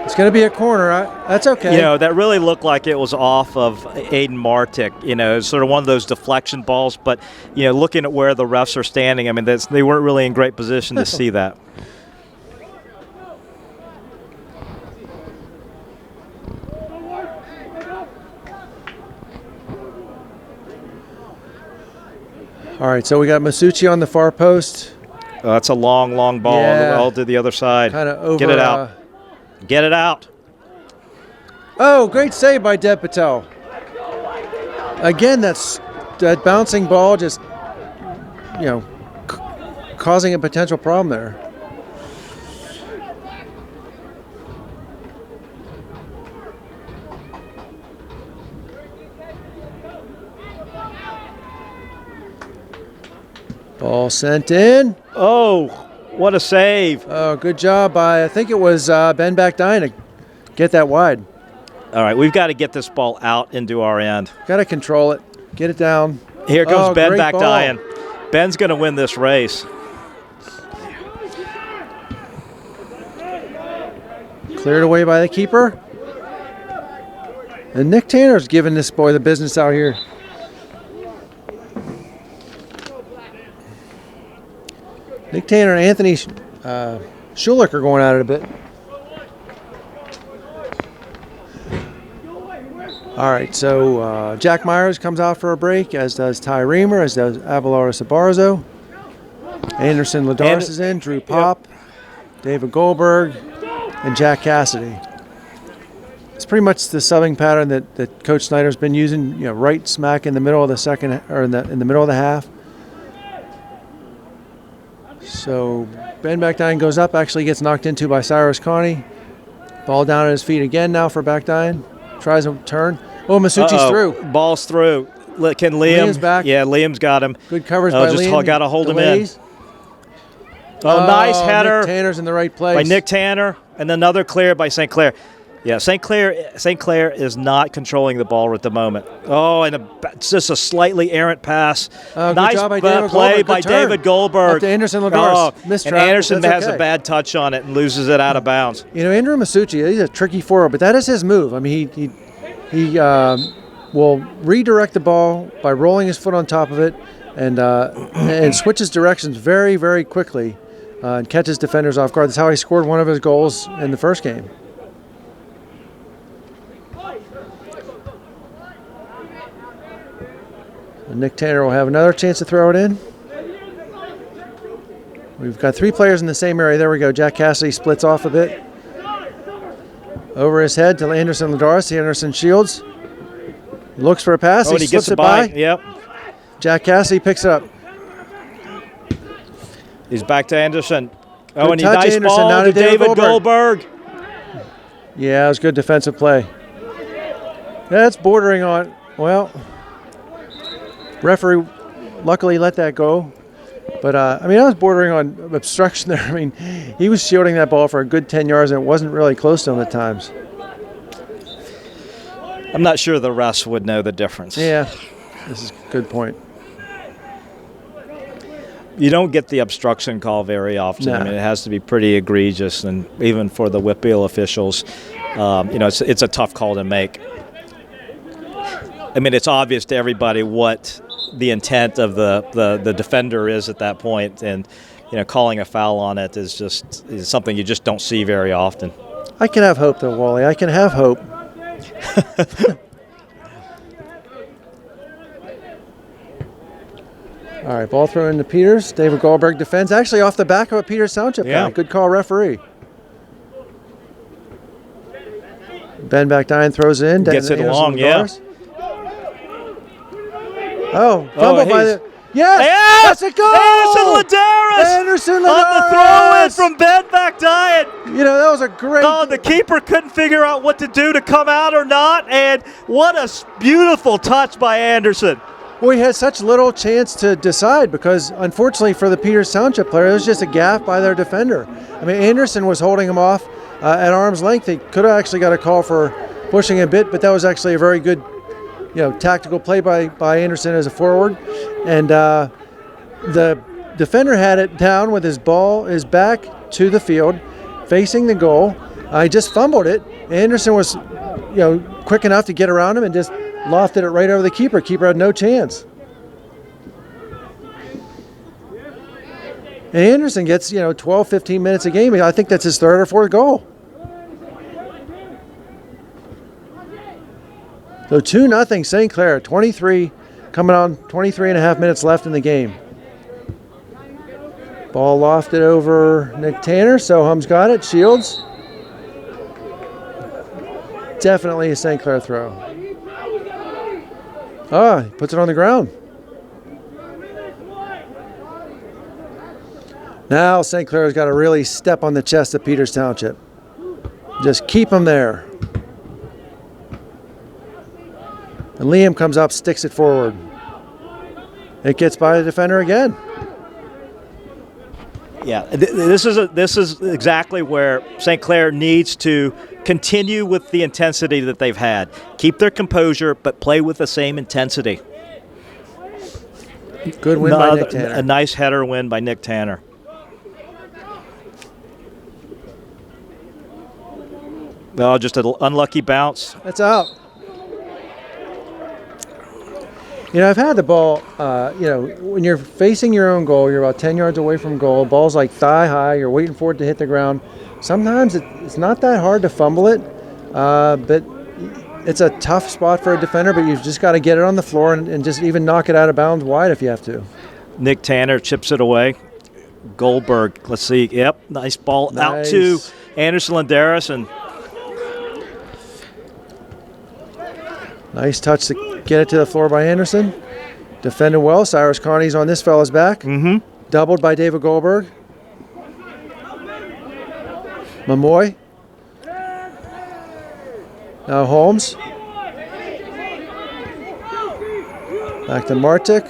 It's going to be a corner. That's okay. That really looked like it was off of Aiden Martic. It's sort of one of those deflection balls. But, looking at where the refs are standing, I mean, they weren't really in great position to see that. All right, so we got Masucci on the far post. That's a long, long ball. Yeah. All to the other side. Kind of over. Get it out. Get it out. Oh, great save by Dev Patel. Again, that bouncing ball just, causing a potential problem there. Ball sent in. Oh, what a save. Oh, good job by, I think it was Ben Backdine to get that wide. All right, we've got to get this ball out into our end. Got to control it. Get it down. Here comes Ben great Backdine. Ben's going to win this race. Cleared away by the keeper. And Nick Tanner's giving this boy the business out here. Nick Tanner and Anthony Schulich are going at it a bit. All right, so Jack Myers comes out for a break, as does Ty Reamer, as does Avalara Sabarzo. Anderson Ladaris is in, Drew Pop, David Goldberg, and Jack Cassidy. It's pretty much the subbing pattern that Coach Snyder's been using, right smack in the middle of the second, or in the middle of the half. So Ben Backdine goes up, actually gets knocked into by Cyrus Connie. Ball down at his feet again now for Backdine. Tries a turn. Oh, Masucci's through. Ball's through. Can Liam's back. Yeah, Liam's got him. Good coverage by Liam. Just got to hold Delays. him in. Oh, nice header. Nick Tanner's in the right place. By Nick Tanner, and another clear by St. Clair. Yeah, St. Clair is not controlling the ball at the moment. Oh, and it's just a slightly errant pass. Nice job by David play Goldberg. by David Goldberg. Up to Anderson Ladaris. And Anderson has a bad touch on it and loses it out of bounds. Andrew Masucci, he's a tricky forward, but that is his move. I mean, he will redirect the ball by rolling his foot on top of it and switches directions very, very quickly and catches defenders off guard. That's how he scored one of his goals in the first game. And Nick Tanner will have another chance to throw it in. We've got three players in the same area. There we go. Jack Cassidy splits off a bit. Over his head to Anderson Ladaris. Anderson Shields looks for a pass. He slips it by. Yep. Jack Cassidy picks it up. He's back to Anderson. Good And touch, nice Anderson, ball now to David Goldberg. Yeah, it was good defensive play. That's bordering on, well, referee luckily let that go. But, I was bordering on obstruction there. I mean, he was shielding that ball for a good 10 yards, and it wasn't really close to him at times. I'm not sure the refs would know the difference. Yeah, this is a good point. You don't get the obstruction call very often. No. I mean, it has to be pretty egregious, and even for the Whitfield officials, it's a tough call to make. I mean, it's obvious to everybody what the intent of the defender is at that point, and calling a foul on it is something you just don't see very often. I can have hope, though, Wally. I can have hope. All right, ball thrown into Peters. David Goldberg defends, actually off the back of a Peters Township guy. Good call, referee. Ben Backdine throws it in. Gets it along, yeah. Oh, fumble by the... Yes! That's a goal! Anderson Ladarius! On the throw-in from Ben Backdine! That was a great... Oh, the keeper couldn't figure out what to do to come out or not, and what a beautiful touch by Anderson. Well, he had such little chance to decide because, unfortunately for the Peters Township player, it was just a gaff by their defender. I mean, Anderson was holding him off at arm's length. He could have actually got a call for pushing a bit, but that was actually a very good, tactical play by Anderson as a forward. And the defender had it down with his back to the field, facing the goal. He just fumbled it. Anderson was, quick enough to get around him and just lofted it right over the keeper. Keeper had no chance. And Anderson gets, 12, 15 minutes a game. I think that's his third or fourth goal. So 2-0 St. Clair, 23 coming on, 23 and a half minutes left in the game. Ball lofted over Nick Tanner. Soham's got it. Shields. Definitely a St. Clair throw. He puts it on the ground. Now St. Clair's got to really step on the chest of Peters Township. Just keep them there. And Liam comes up, sticks it forward. It gets by the defender again. Yeah, this is exactly where St. Clair needs to continue with the intensity that they've had. Keep their composure, but play with the same intensity. Good win by Nick Tanner. A nice header win by Nick Tanner. No, just an unlucky bounce. That's out. I've had the ball, when you're facing your own goal, you're about 10 yards away from goal, ball's like thigh high, you're waiting for it to hit the ground. Sometimes it's not that hard to fumble it, but it's a tough spot for a defender, but you've just got to get it on the floor and just even knock it out of bounds wide if you have to. Nick Tanner chips it away. Goldberg, let's see, yep, nice ball out to Anderson Ladarius, and nice touch to get it to the floor by Anderson. Defended well. Cyrus Carney's on this fella's back. Mm-hmm. Doubled by David Goldberg. Mamoy. Now Holmes. Back to Martik.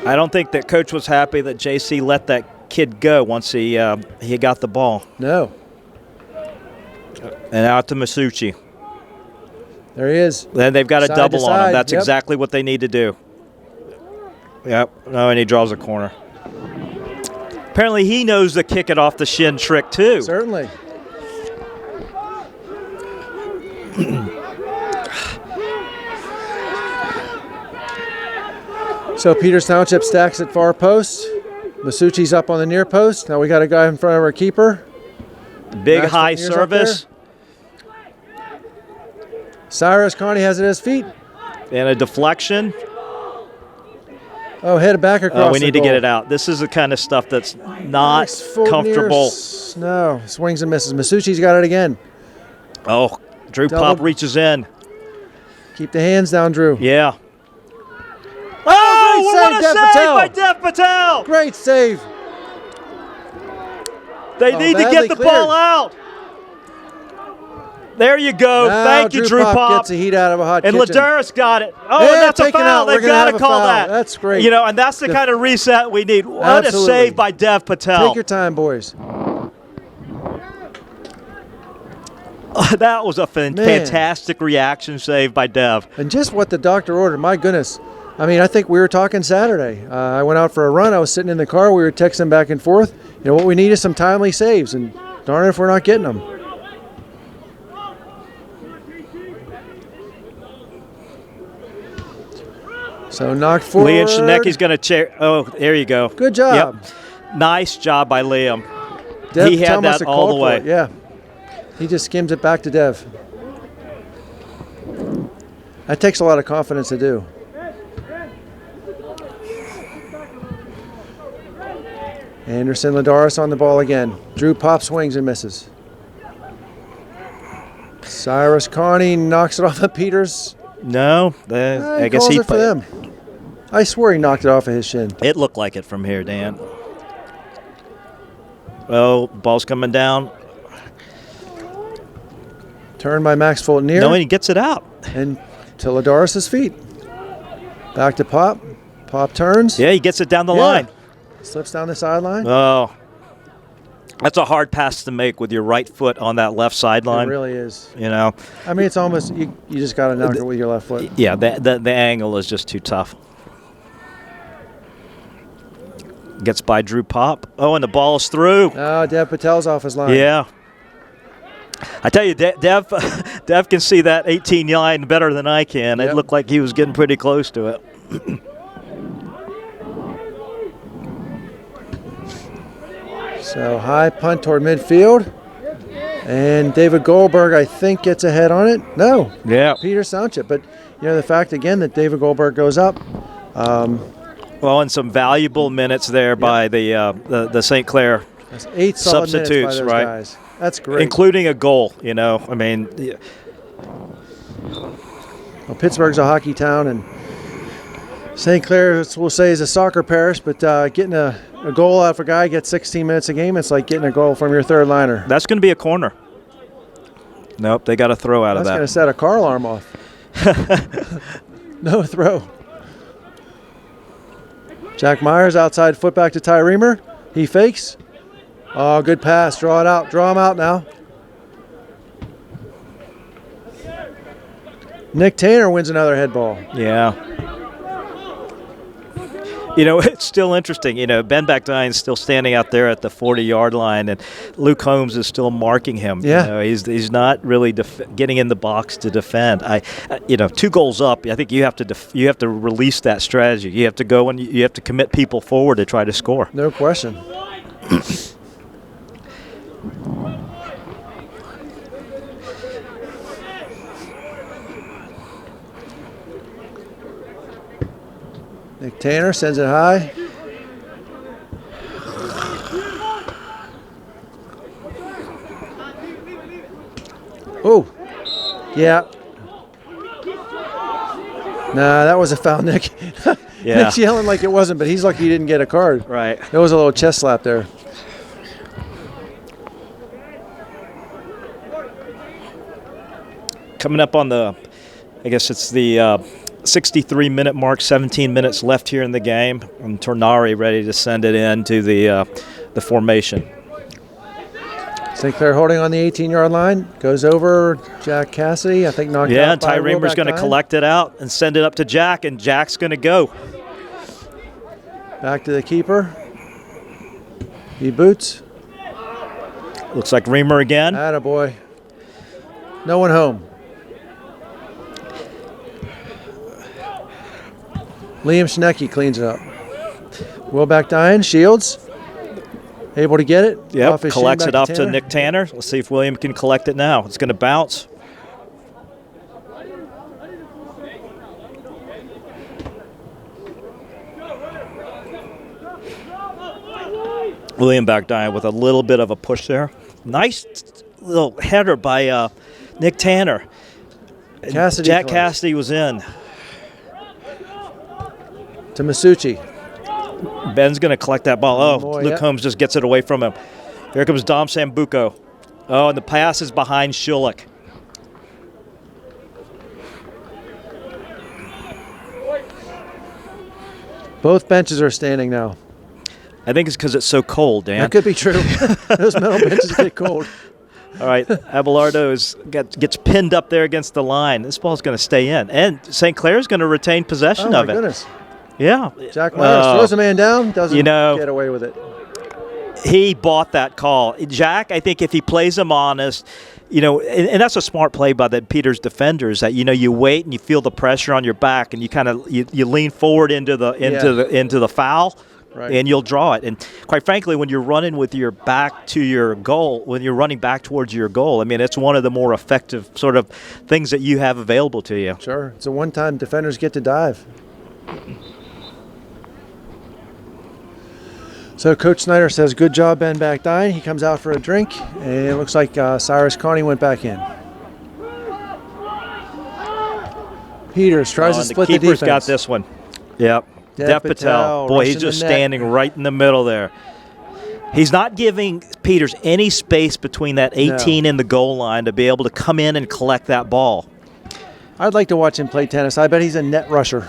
I don't think that coach was happy that JC let that kid go once he got the ball. No. And out to Masucci. There he is. Then they've got a double on him. That's Yep. exactly what they need to do. Yep. No, and he draws a corner. Apparently he knows the kick it off the shin trick too. Certainly. So Peters Township stacks at far post. Masucci's up on the near post. Now we got a guy in front of our keeper. Big high service. Cyrus Carney has it at his feet. And a deflection. Oh, head back across. We need to get it out. This is the kind of stuff that's not comfortable. No, swings and misses. Masucci's got it again. Oh, Drew Pop reaches in. Keep the hands down, Drew. Yeah. Oh, what a save by Dev Patel! Great save. They need to get the ball out. There you go. Now Thank you, Drew Pop. Gets the heat out of a hot and kitchen. Ladarius got it. Oh, and and that's a foul. They've got to call that. That's great. And that's the kind of reset we need. What a save by Dev Patel. Take your time, boys. That was a fantastic reaction save by Dev. And just what the doctor ordered. My goodness. I mean, I think we were talking Saturday. I went out for a run. I was sitting in the car. We were texting back and forth. You know, what we need is some timely saves, and darn if we're not getting them. So knocked forward. Liam Shinecki's going to check. Oh, there you go. Good job. Yep. Nice job by Liam. Dev He had must that have all the called for way. it. Yeah. He just skims it back to Dev. That takes a lot of confidence to do. Anderson Ladaris on the ball again. Drew Pop swings and misses. Cyrus Carney knocks it off of Peters. No, I guess calls he it for them. I swear he knocked it off of his shin. It looked like it from here, Dan. Oh, ball's coming down. Turned by Max Fultonier. No, and he gets it out. And to Ladaris' feet. Back to Pop. Pop turns. Yeah, he gets it down the line. Slips down the sideline. Oh, that's a hard pass to make with your right foot on that left sideline. It really is. You know. I mean, it's almost you just got to knock it with your left foot. Yeah, the angle is just too tough. Gets by Drew Pop. Oh, and the ball is through. Oh, Dev Patel's off his line. Yeah. I tell you, Dev can see that 18 line better than I can. Yep. It looked like he was getting pretty close to it. So high punt toward midfield. And David Goldberg, I think, gets ahead on it. No. Yeah. Peters Township. But, you know, the fact, again, that David Goldberg goes up. Well, and some valuable minutes there by the St. Clair That's 8 solid substitutes, minutes by those right? guys. That's great. Including a goal, you know. I mean, Well, Pittsburgh's a hockey town, and St. Clair, we'll say, is a soccer parish, but getting a goal out of a guy gets 16 minutes a game, it's like getting a goal from your third liner. that's going to be a corner. Nope, they got a throw out of That's that. going to set a car alarm off. No throw. Jack Myers outside, foot back to Ty Reamer. He fakes. Oh, good pass. Draw it out. Draw him out now. Nick Tanner wins another head ball. Yeah. You know, it's still interesting. You know, Ben Backdine's still standing out there at the 40-yard line, and Luke Holmes is still marking him. Yeah. You know, he's not really getting in the box to defend. You know, 2 goals up. I think you have to release that strategy. You have to go and you have to commit people forward to try to score. No question. Nick Tanner sends it high. Oh, yeah. Nah, that was a foul, Nick. Yeah. Nick's yelling like it wasn't, but he's lucky he didn't get a card. Right. There was a little chest slap there. Coming up on the, I guess it's the 63-minute mark, 17 minutes left here in the game, and Tornari ready to send it into the formation. St. Clair holding on the 18-yard line. Goes over Jack Cassidy. I think knocked out. Yeah, and Ty by Reamer's Will going to Backdine. collect it out and send it up to Jack, and Jack's going to go. Back to the keeper. He boots. Looks like Reamer again. Attaboy. No one home. Liam Schnecke cleans it up. Will Backdine, Shields. Able to get it. Yep, Off his shin, collects back it off to Tanner. Nick Tanner. Let's see if William can collect it now. It's going to bounce. William Backdine with a little bit of a push there. Nice little header by Nick Tanner. Cassidy Jack collects. Cassidy was in. To Masucci. Ben's going to collect that ball. Oh, Boy, Luke yeah. Holmes just gets it away from him. Here comes Dom Sambuco. Oh, and the pass is behind Schulich. Both benches are standing now. I think it's because it's so cold, Dan. That could be true. Those metal benches get cold. All right, Abelardo gets pinned up there against the line. This ball's going to stay in, and St. Clair's going to retain possession Oh, of my it. goodness. Yeah. Jack Myers throws a man down, doesn't get away with it. He bought that call. Jack, I think if he plays him honest, and that's a smart play by the Peters defenders, that you wait and you feel the pressure on your back, and you kind of you lean forward into the foul. Right. And you'll draw it. And quite frankly, when you're running with your back to your goal, when you're running back towards your goal, I mean, it's one of the more effective sort of things that you have available to you. Sure. It's a one-time defenders get to dive. So Coach Snyder says, good job, Ben Backdine. He comes out for a drink, and it looks like Cyrus Carney went back in. Peters tries to split the defense. The keeper's got this one. Yep. Dev Patel. Boy, he's just standing right in the middle there. He's not giving Peters any space between that 18 and the goal line to be able to come in and collect that ball. I'd like to watch him play tennis. I bet he's a net rusher.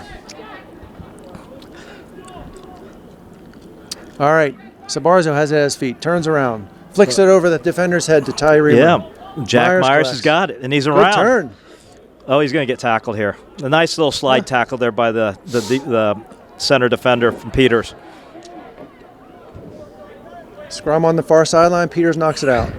All right. Sabarzo has it at his feet. Turns around. Flicks it over the defender's head to Ty Reamer. Yeah. Jack Myers has got it, and he's around. Good turn. Oh, he's going to get tackled here. A nice little slide tackle there by the center defender from Peters. Scrum on the far sideline. Peters knocks it out.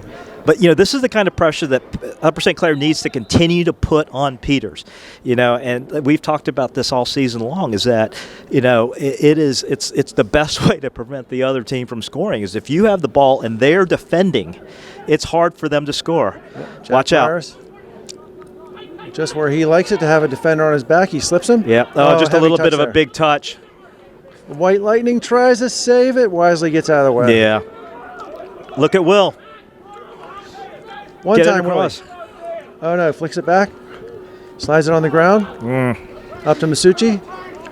But, this is the kind of pressure that Upper St. Clair needs to continue to put on Peters. And we've talked about this all season long, is that, it's the best way to prevent the other team from scoring is if you have the ball and they're defending, it's hard for them to score. Jack Watch Myers. Just where he likes it to have a defender on his back, he slips him. Yeah, just a little bit of a big touch. White Lightning tries to save it. Wisely gets out of the way. Yeah. Look at Will. One time, Willie. Oh, no. Flicks it back. Slides it on the ground. Up to Masucci.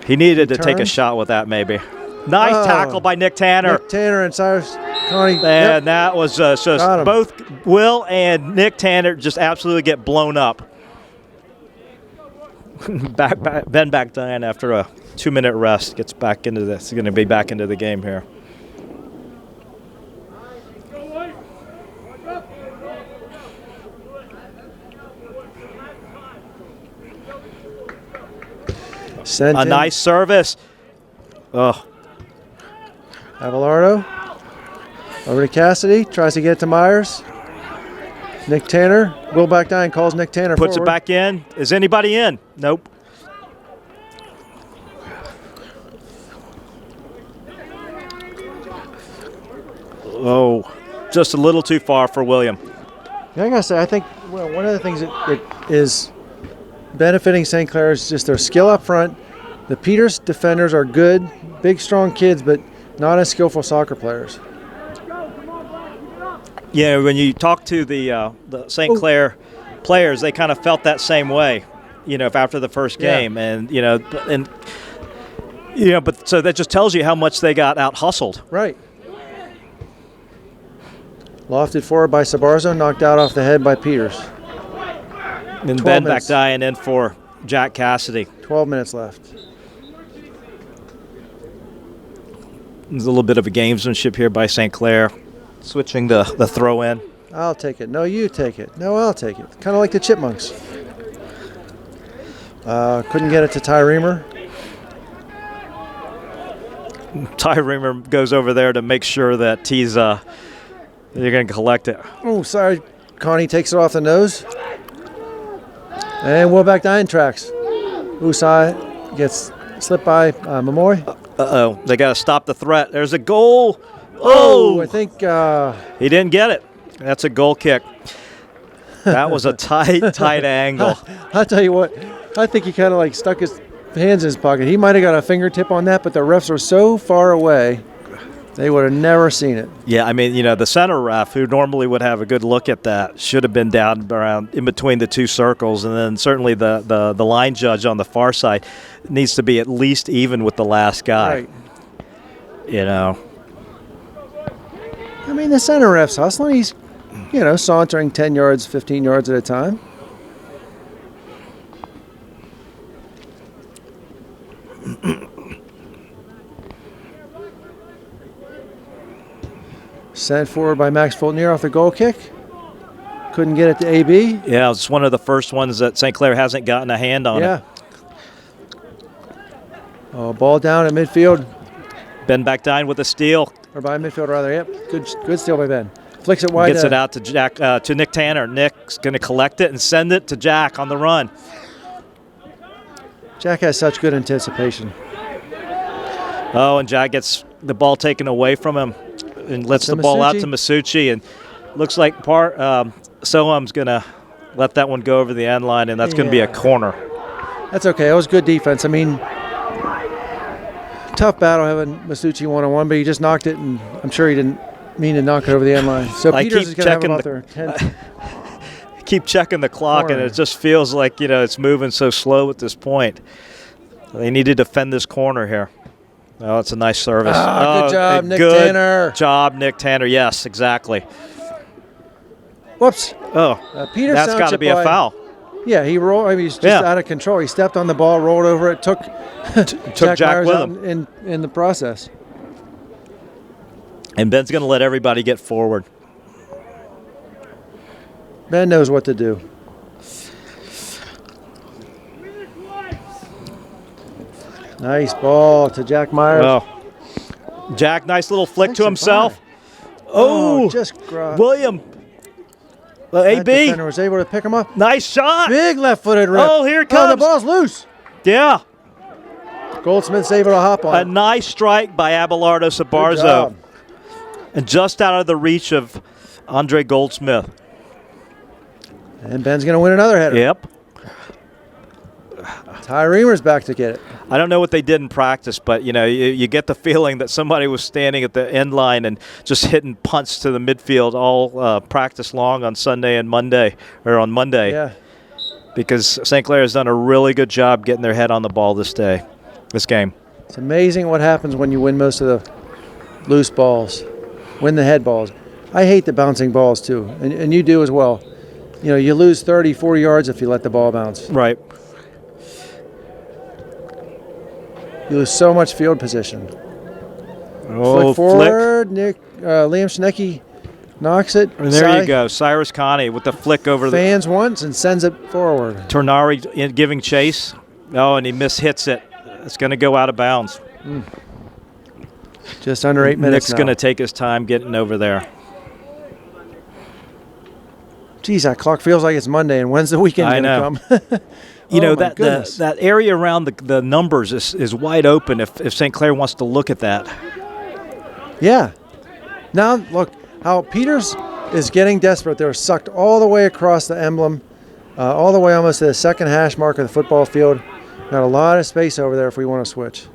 He needed to take a shot with that, maybe. Nice tackle by Nick Tanner. Nick Tanner and Cyrus Connie. And that was just both Will and Nick Tanner just absolutely get blown up. Ben Backdine after a 2-minute rest gets back into this. He's going to be back into the game here. A nice service. Oh. Abelardo. Over to Cassidy. Tries to get it to Myers. Nick Tanner. Will Backdine calls Nick Tanner Puts forward. It back in. Is anybody in? Nope. Oh, just a little too far for William. Yeah, I got to say, I think one of the things that is benefiting St. Clair is just their skill up front. The Peters defenders are good, big, strong kids, but not as skillful soccer players. Yeah, when you talk to the St. Clair players, they kind of felt that same way, after the first game, but so that just tells you how much they got out hustled. Right. Lofted forward by Sabarzo, knocked out off the head by Peters. And Ben Backdine in for Jack Cassidy. 12 minutes left. There's a little bit of a gamesmanship here by St. Clair, switching the throw in. I'll take it. No, you take it. No, I'll take it. Kind of like the Chipmunks. Couldn't get it to Ty Reamer. Ty Reamer goes over there to make sure that he's you're going to collect it. Oh, sorry. Connie takes it off the nose. And Will Backdine tracks. Usai gets slipped by Mamoy. Uh-oh. They got to stop the threat. There's a goal. Oh, I think he didn't get it. That's a goal kick. That was a tight angle. I'll tell you what. I think he kind of like stuck his hands in his pocket. He might have got a fingertip on that, but the refs are so far away, they would have never seen it. Yeah, I mean, the center ref, who normally would have a good look at that, should have been down around in between the two circles, and then certainly the line judge on the far side needs to be at least even with the last guy. Right. I mean, the center ref's hustling. He's, sauntering 10 yards, 15 yards at a time. Sent forward by Max Fultnier off the goal kick. couldn't get it to AB. Yeah, it's one of the first ones that St. Clair hasn't gotten a hand on. Yeah. Oh, ball down at midfield. Ben Backdine with a steal. Or by midfield, rather. Yep. Good steal by Ben. Flicks it wide. Gets it out to Jack, to Nick Tanner. Nick's going to collect it and send it to Jack on the run. Jack has such good anticipation. Oh, and Jack gets the ball taken away from him and lets the ball out to Masucci. And looks like Soham's going to let that one go over the end line, and that's going to be a corner. That's okay. It was good defense. I mean, tough battle having Masucci one-on-one, but he just knocked it, and I'm sure he didn't mean to knock it over the end line. So Peters is going to have about their 10th. Keep checking the clock, and it just feels like, it's moving so slow at this point. They need to defend this corner here. Oh, it's a nice service. Good job, Nick Tanner. Good job, Nick Tanner. Yes, exactly. Whoops. Oh, Peters that's got to be a foul. Yeah, he rolled. I mean, he's just out of control. He stepped on the ball, rolled over it, took Jack Myers with out him in the process. And Ben's going to let everybody get forward. Ben knows what to do. Nice ball to Jack Myers. Oh. Jack, nice little flick to himself. Oh, just William. AB. Defender was able to pick him up. Nice shot. Big left-footed rip. Oh, here it comes. Oh, the ball's loose. Yeah. Goldsmith's able to hop on it. A nice strike by Abelardo Sabarzo. And just out of the reach of Andre Goldsmith. And Ben's going to win another header. Yep. Ty Reamer's back to get it. I don't know what they did in practice, but, you get the feeling that somebody was standing at the end line and just hitting punts to the midfield all practice long on Sunday and Monday, or on Monday. Yeah. Because St. Clair has done a really good job getting their head on the ball this game. It's amazing what happens when you win most of the loose balls, win the head balls. I hate the bouncing balls, too, and you do as well. You lose 30, 40 yards if you let the ball bounce. Right. You lose so much field position. Oh, flick forward. Liam Schnecke knocks it. And there you go. Cyrus Connie with the flick over fans once and sends it forward. Tornari giving chase. Oh, and he mishits it. It's going to go out of bounds. Just under 8 minutes. Nick's going to take his time getting over there. Geez, that clock feels like it's Monday, and when's the weekend going to come? That area around the numbers is wide open if St. Clair wants to look at that. Yeah. Now, look, how Peters is getting desperate. They're sucked all the way across the emblem, all the way almost to the second hash mark of the football field. Got a lot of space over there if we want to switch.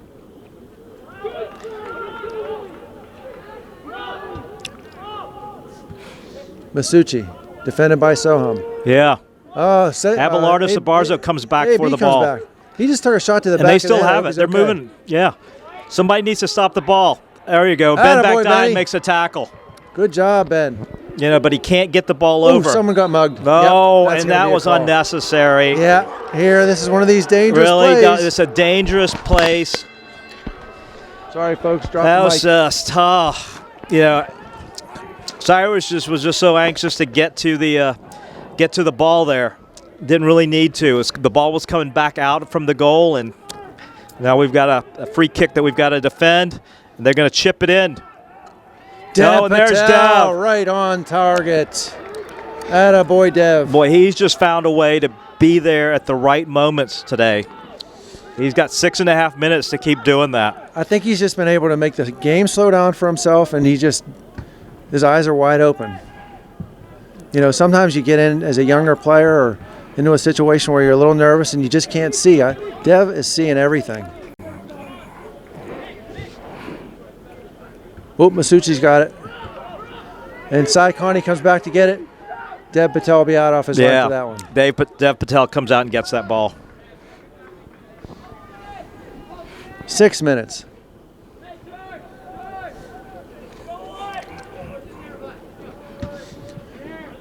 Masucci, defended by Soham. Yeah. Abelardo Sabarzo comes back for the ball. Back. He just took a shot to the back. And they still have it. They're moving. Yeah. Somebody needs to stop the ball. There you go. Ben Backdine makes a tackle. Good job, Ben. But he can't get the ball over. Someone got mugged. Oh, and that was unnecessary. Yeah. Here, this is one of these dangerous plays. Really, it's a dangerous place. Sorry, folks. That was just tough. Cyrus was just so anxious to get to the ball there. Didn't really need to. The ball was coming back out from the goal, and now we've got a free kick that we've got to defend, and they're going to chip it in. And there's Dev. Right on target. Attaboy, Dev. Boy, he's just found a way to be there at the right moments today. He's got 6.5 minutes to keep doing that. I think he's just been able to make the game slow down for himself, and his eyes are wide open. Sometimes you get in as a younger player or into a situation where you're a little nervous and you just can't see. Dev is seeing everything. Masucci's got it. And Sai Connie comes back to get it. Dev Patel will be out off his line for that one. Dev Patel comes out and gets that ball. 6 minutes.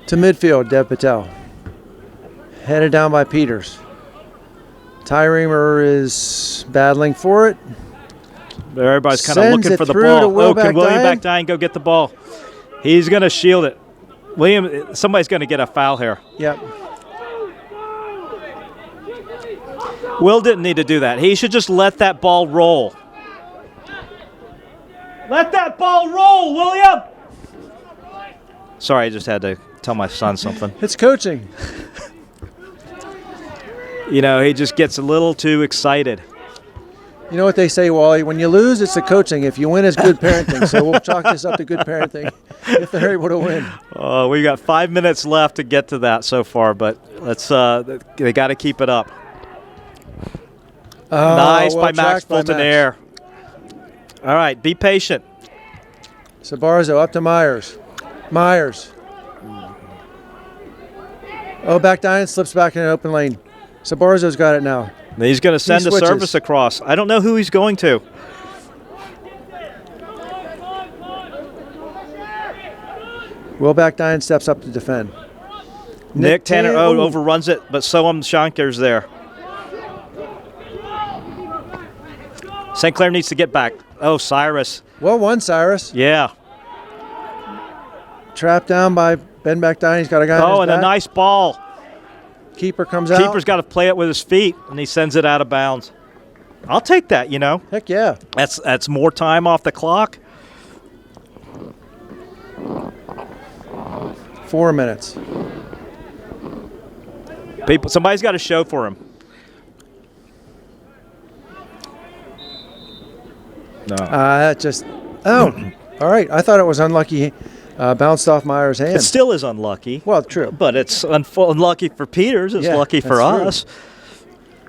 To midfield, Dev Patel. Headed down by Peters. Ty Reamer is battling for it. Everybody's kind of looking for the ball. Can William Backdine go get the ball? He's going to shield it. William, somebody's going to get a foul here. Yep. Will didn't need to do that. He should just let that ball roll. Let that ball roll, William! Sorry, I just had to tell my son something. It's coaching. You know, he just gets a little too excited. You know what they say, Wally? When you lose, it's the coaching. If you win, it's good parenting. So we'll chalk this up to good parenting if they're able to win. We got 5 minutes left to get to that so far, but let's. They got to keep it up. Oh, Nice well by Max Fulton-Air. All right, be patient. Sabarzo up to Myers. Myers. Oh, back down, slips back in an open lane. Sabarzo's got it now. He's going to send the switches. service across. I don't know who he's going to. Will back down, steps up to defend. Nick Tanner Ooh. overruns it, but Soham Shanker's there. St. Clair needs to get back. Oh, Cyrus. Well won, Cyrus. Yeah. Trapped down by Ben back down. He's got a guy on his Oh, and back. a nice ball. Keeper comes out. Keeper's got to play it with his feet, and he sends it out of bounds. I'll take that, you know. Heck yeah. That's more time off the clock. 4 minutes. Somebody's got to show for him. No. That just. Oh, all right. I thought it was unlucky. Bounced off Myers' hand. It still is unlucky. Well, true. But it's unlucky for Peters. It's lucky for that's us.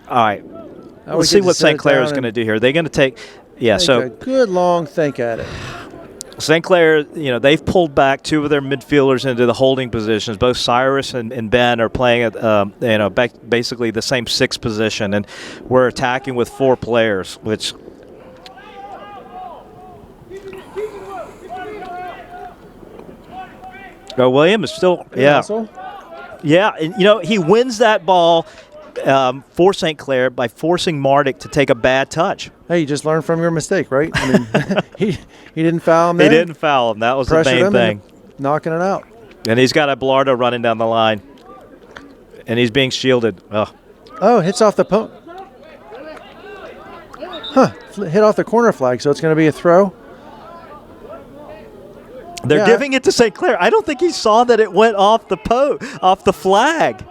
All right. Now Let's we see get what to sit St. it Clair down is going to and do here. They're going to take. Yeah, take so a good long think at it. St. Clair, you know, they've pulled back two of their midfielders into the holding positions. Both Cyrus and Ben are playing at, basically the same sixth position, and we're attacking with 4 players, which. Oh, William is still, yeah, and you know he wins that ball for St. Clair by forcing Mardick to take a bad touch. Hey, you just learned from your mistake, right? I mean, he didn't foul him there. He didn't foul him. That was the Pressured main him thing. and knocking it out. And he's got Ablardo running down the line, and he's being shielded. Oh, hits off the post. Hit off the corner flag, so it's going to be a throw. They're giving it to St. Clair. I don't think he saw that it went off the off the flag.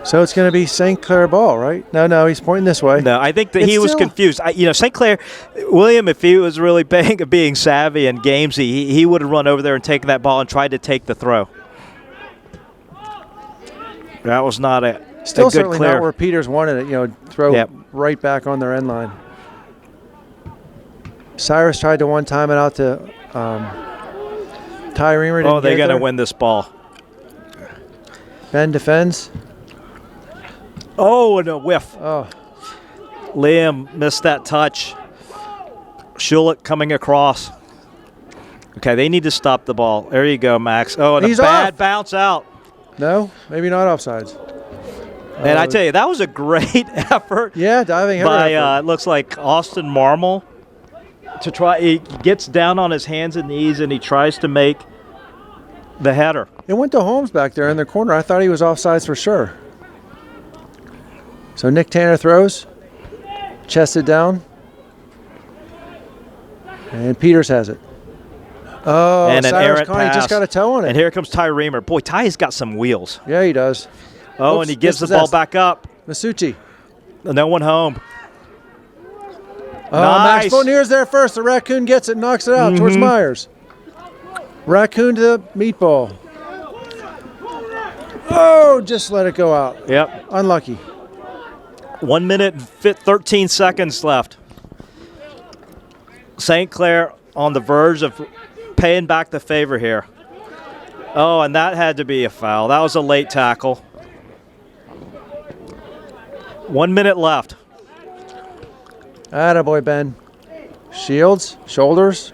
So it's going to be St. Clair ball, right? No, he's pointing this way. No, I think that he was confused. St. Clair, William, if he was really being savvy and gamesy, he would have run over there and taken that ball and tried to take the throw. That was not a Still good certainly clear. not where Peters wanted it. Throw right back on their end line. Cyrus tried to one time it out to Ty Reamer. Oh, they're going to win this ball. Ben defends. Oh, and a whiff. Oh. Liam missed that touch. Schulich coming across. Okay, they need to stop the ball. There you go, Max. Oh, and he's a bad off. Bounce out. No, maybe not offsides. And I tell you, that was a great effort. Yeah, diving by effort. it looks like Austin Marmol. He gets down on his hands and knees and he tries to make the header. It went to Holmes back there in the corner. I thought he was offsides for sure. So Nick Tanner throws, chested down, and Peters has it. Oh, and an Cyrus errant Connie pass. just got a toe on it. And here comes Ty Reamer. Boy, Ty has got some wheels. Yeah, he does. Oh, Oops, and he gives the ball back up. Masucci. No one home. Oh, Nice. Max Bonier's there first. The Raccoon gets it, knocks it out towards Myers. Raccoon to the meatball. Oh, just let it go out. Yep. Unlucky. 1 minute and 13 seconds left. St. Clair on the verge of paying back the favor here. Oh, and that had to be a foul. That was a late tackle. 1 minute left. Attaboy, Ben. Shields, shoulders.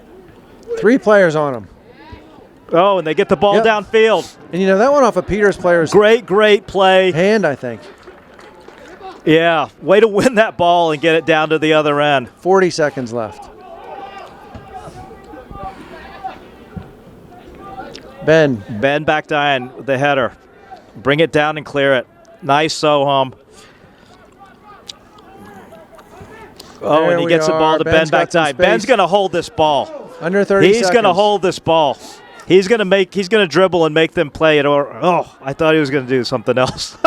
3 players on him. Oh, and they get the ball downfield. And that went off of Peters' player's Great play. hand, I think. Yeah, way to win that ball and get it down to the other end. 40 seconds left. Ben. Ben back dying with the header. Bring it down and clear it. Nice Soham. Oh, There and he we gets the ball are. to Ben's Ben got back some dying. space. Ben's going to hold this ball. Under 30 He's seconds. going to hold this ball. He's going to dribble and make them play it. Or I thought he was going to do something else.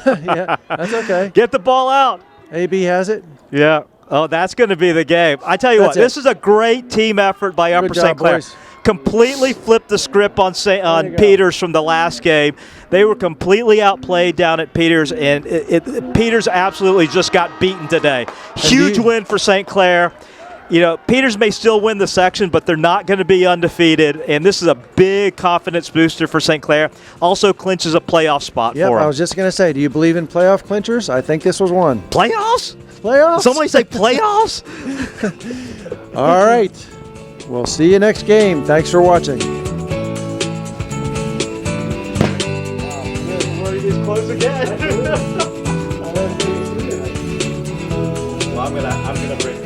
Yeah, that's okay. Get the ball out. AB has it. Yeah. Oh, that's going to be the game. I tell you That's what, it. this is a great team effort by Upper Good St. job, Clair. boys. Completely flipped the script on you go. Peters from the last game. They were completely outplayed down at Peters, and Peters absolutely just got beaten today. Huge win for St. Clair. You know, Peters may still win the section, but they're not going to be undefeated, and this is a big confidence booster for St. Clair. Also clinches a playoff spot Yep, for them. I was just going to say, do you believe in playoff clinchers? I think this was one. Playoffs? Playoffs? Somebody say playoffs? All right. We'll see you next game. Thanks for watching. Close again. Well, I'm gonna bring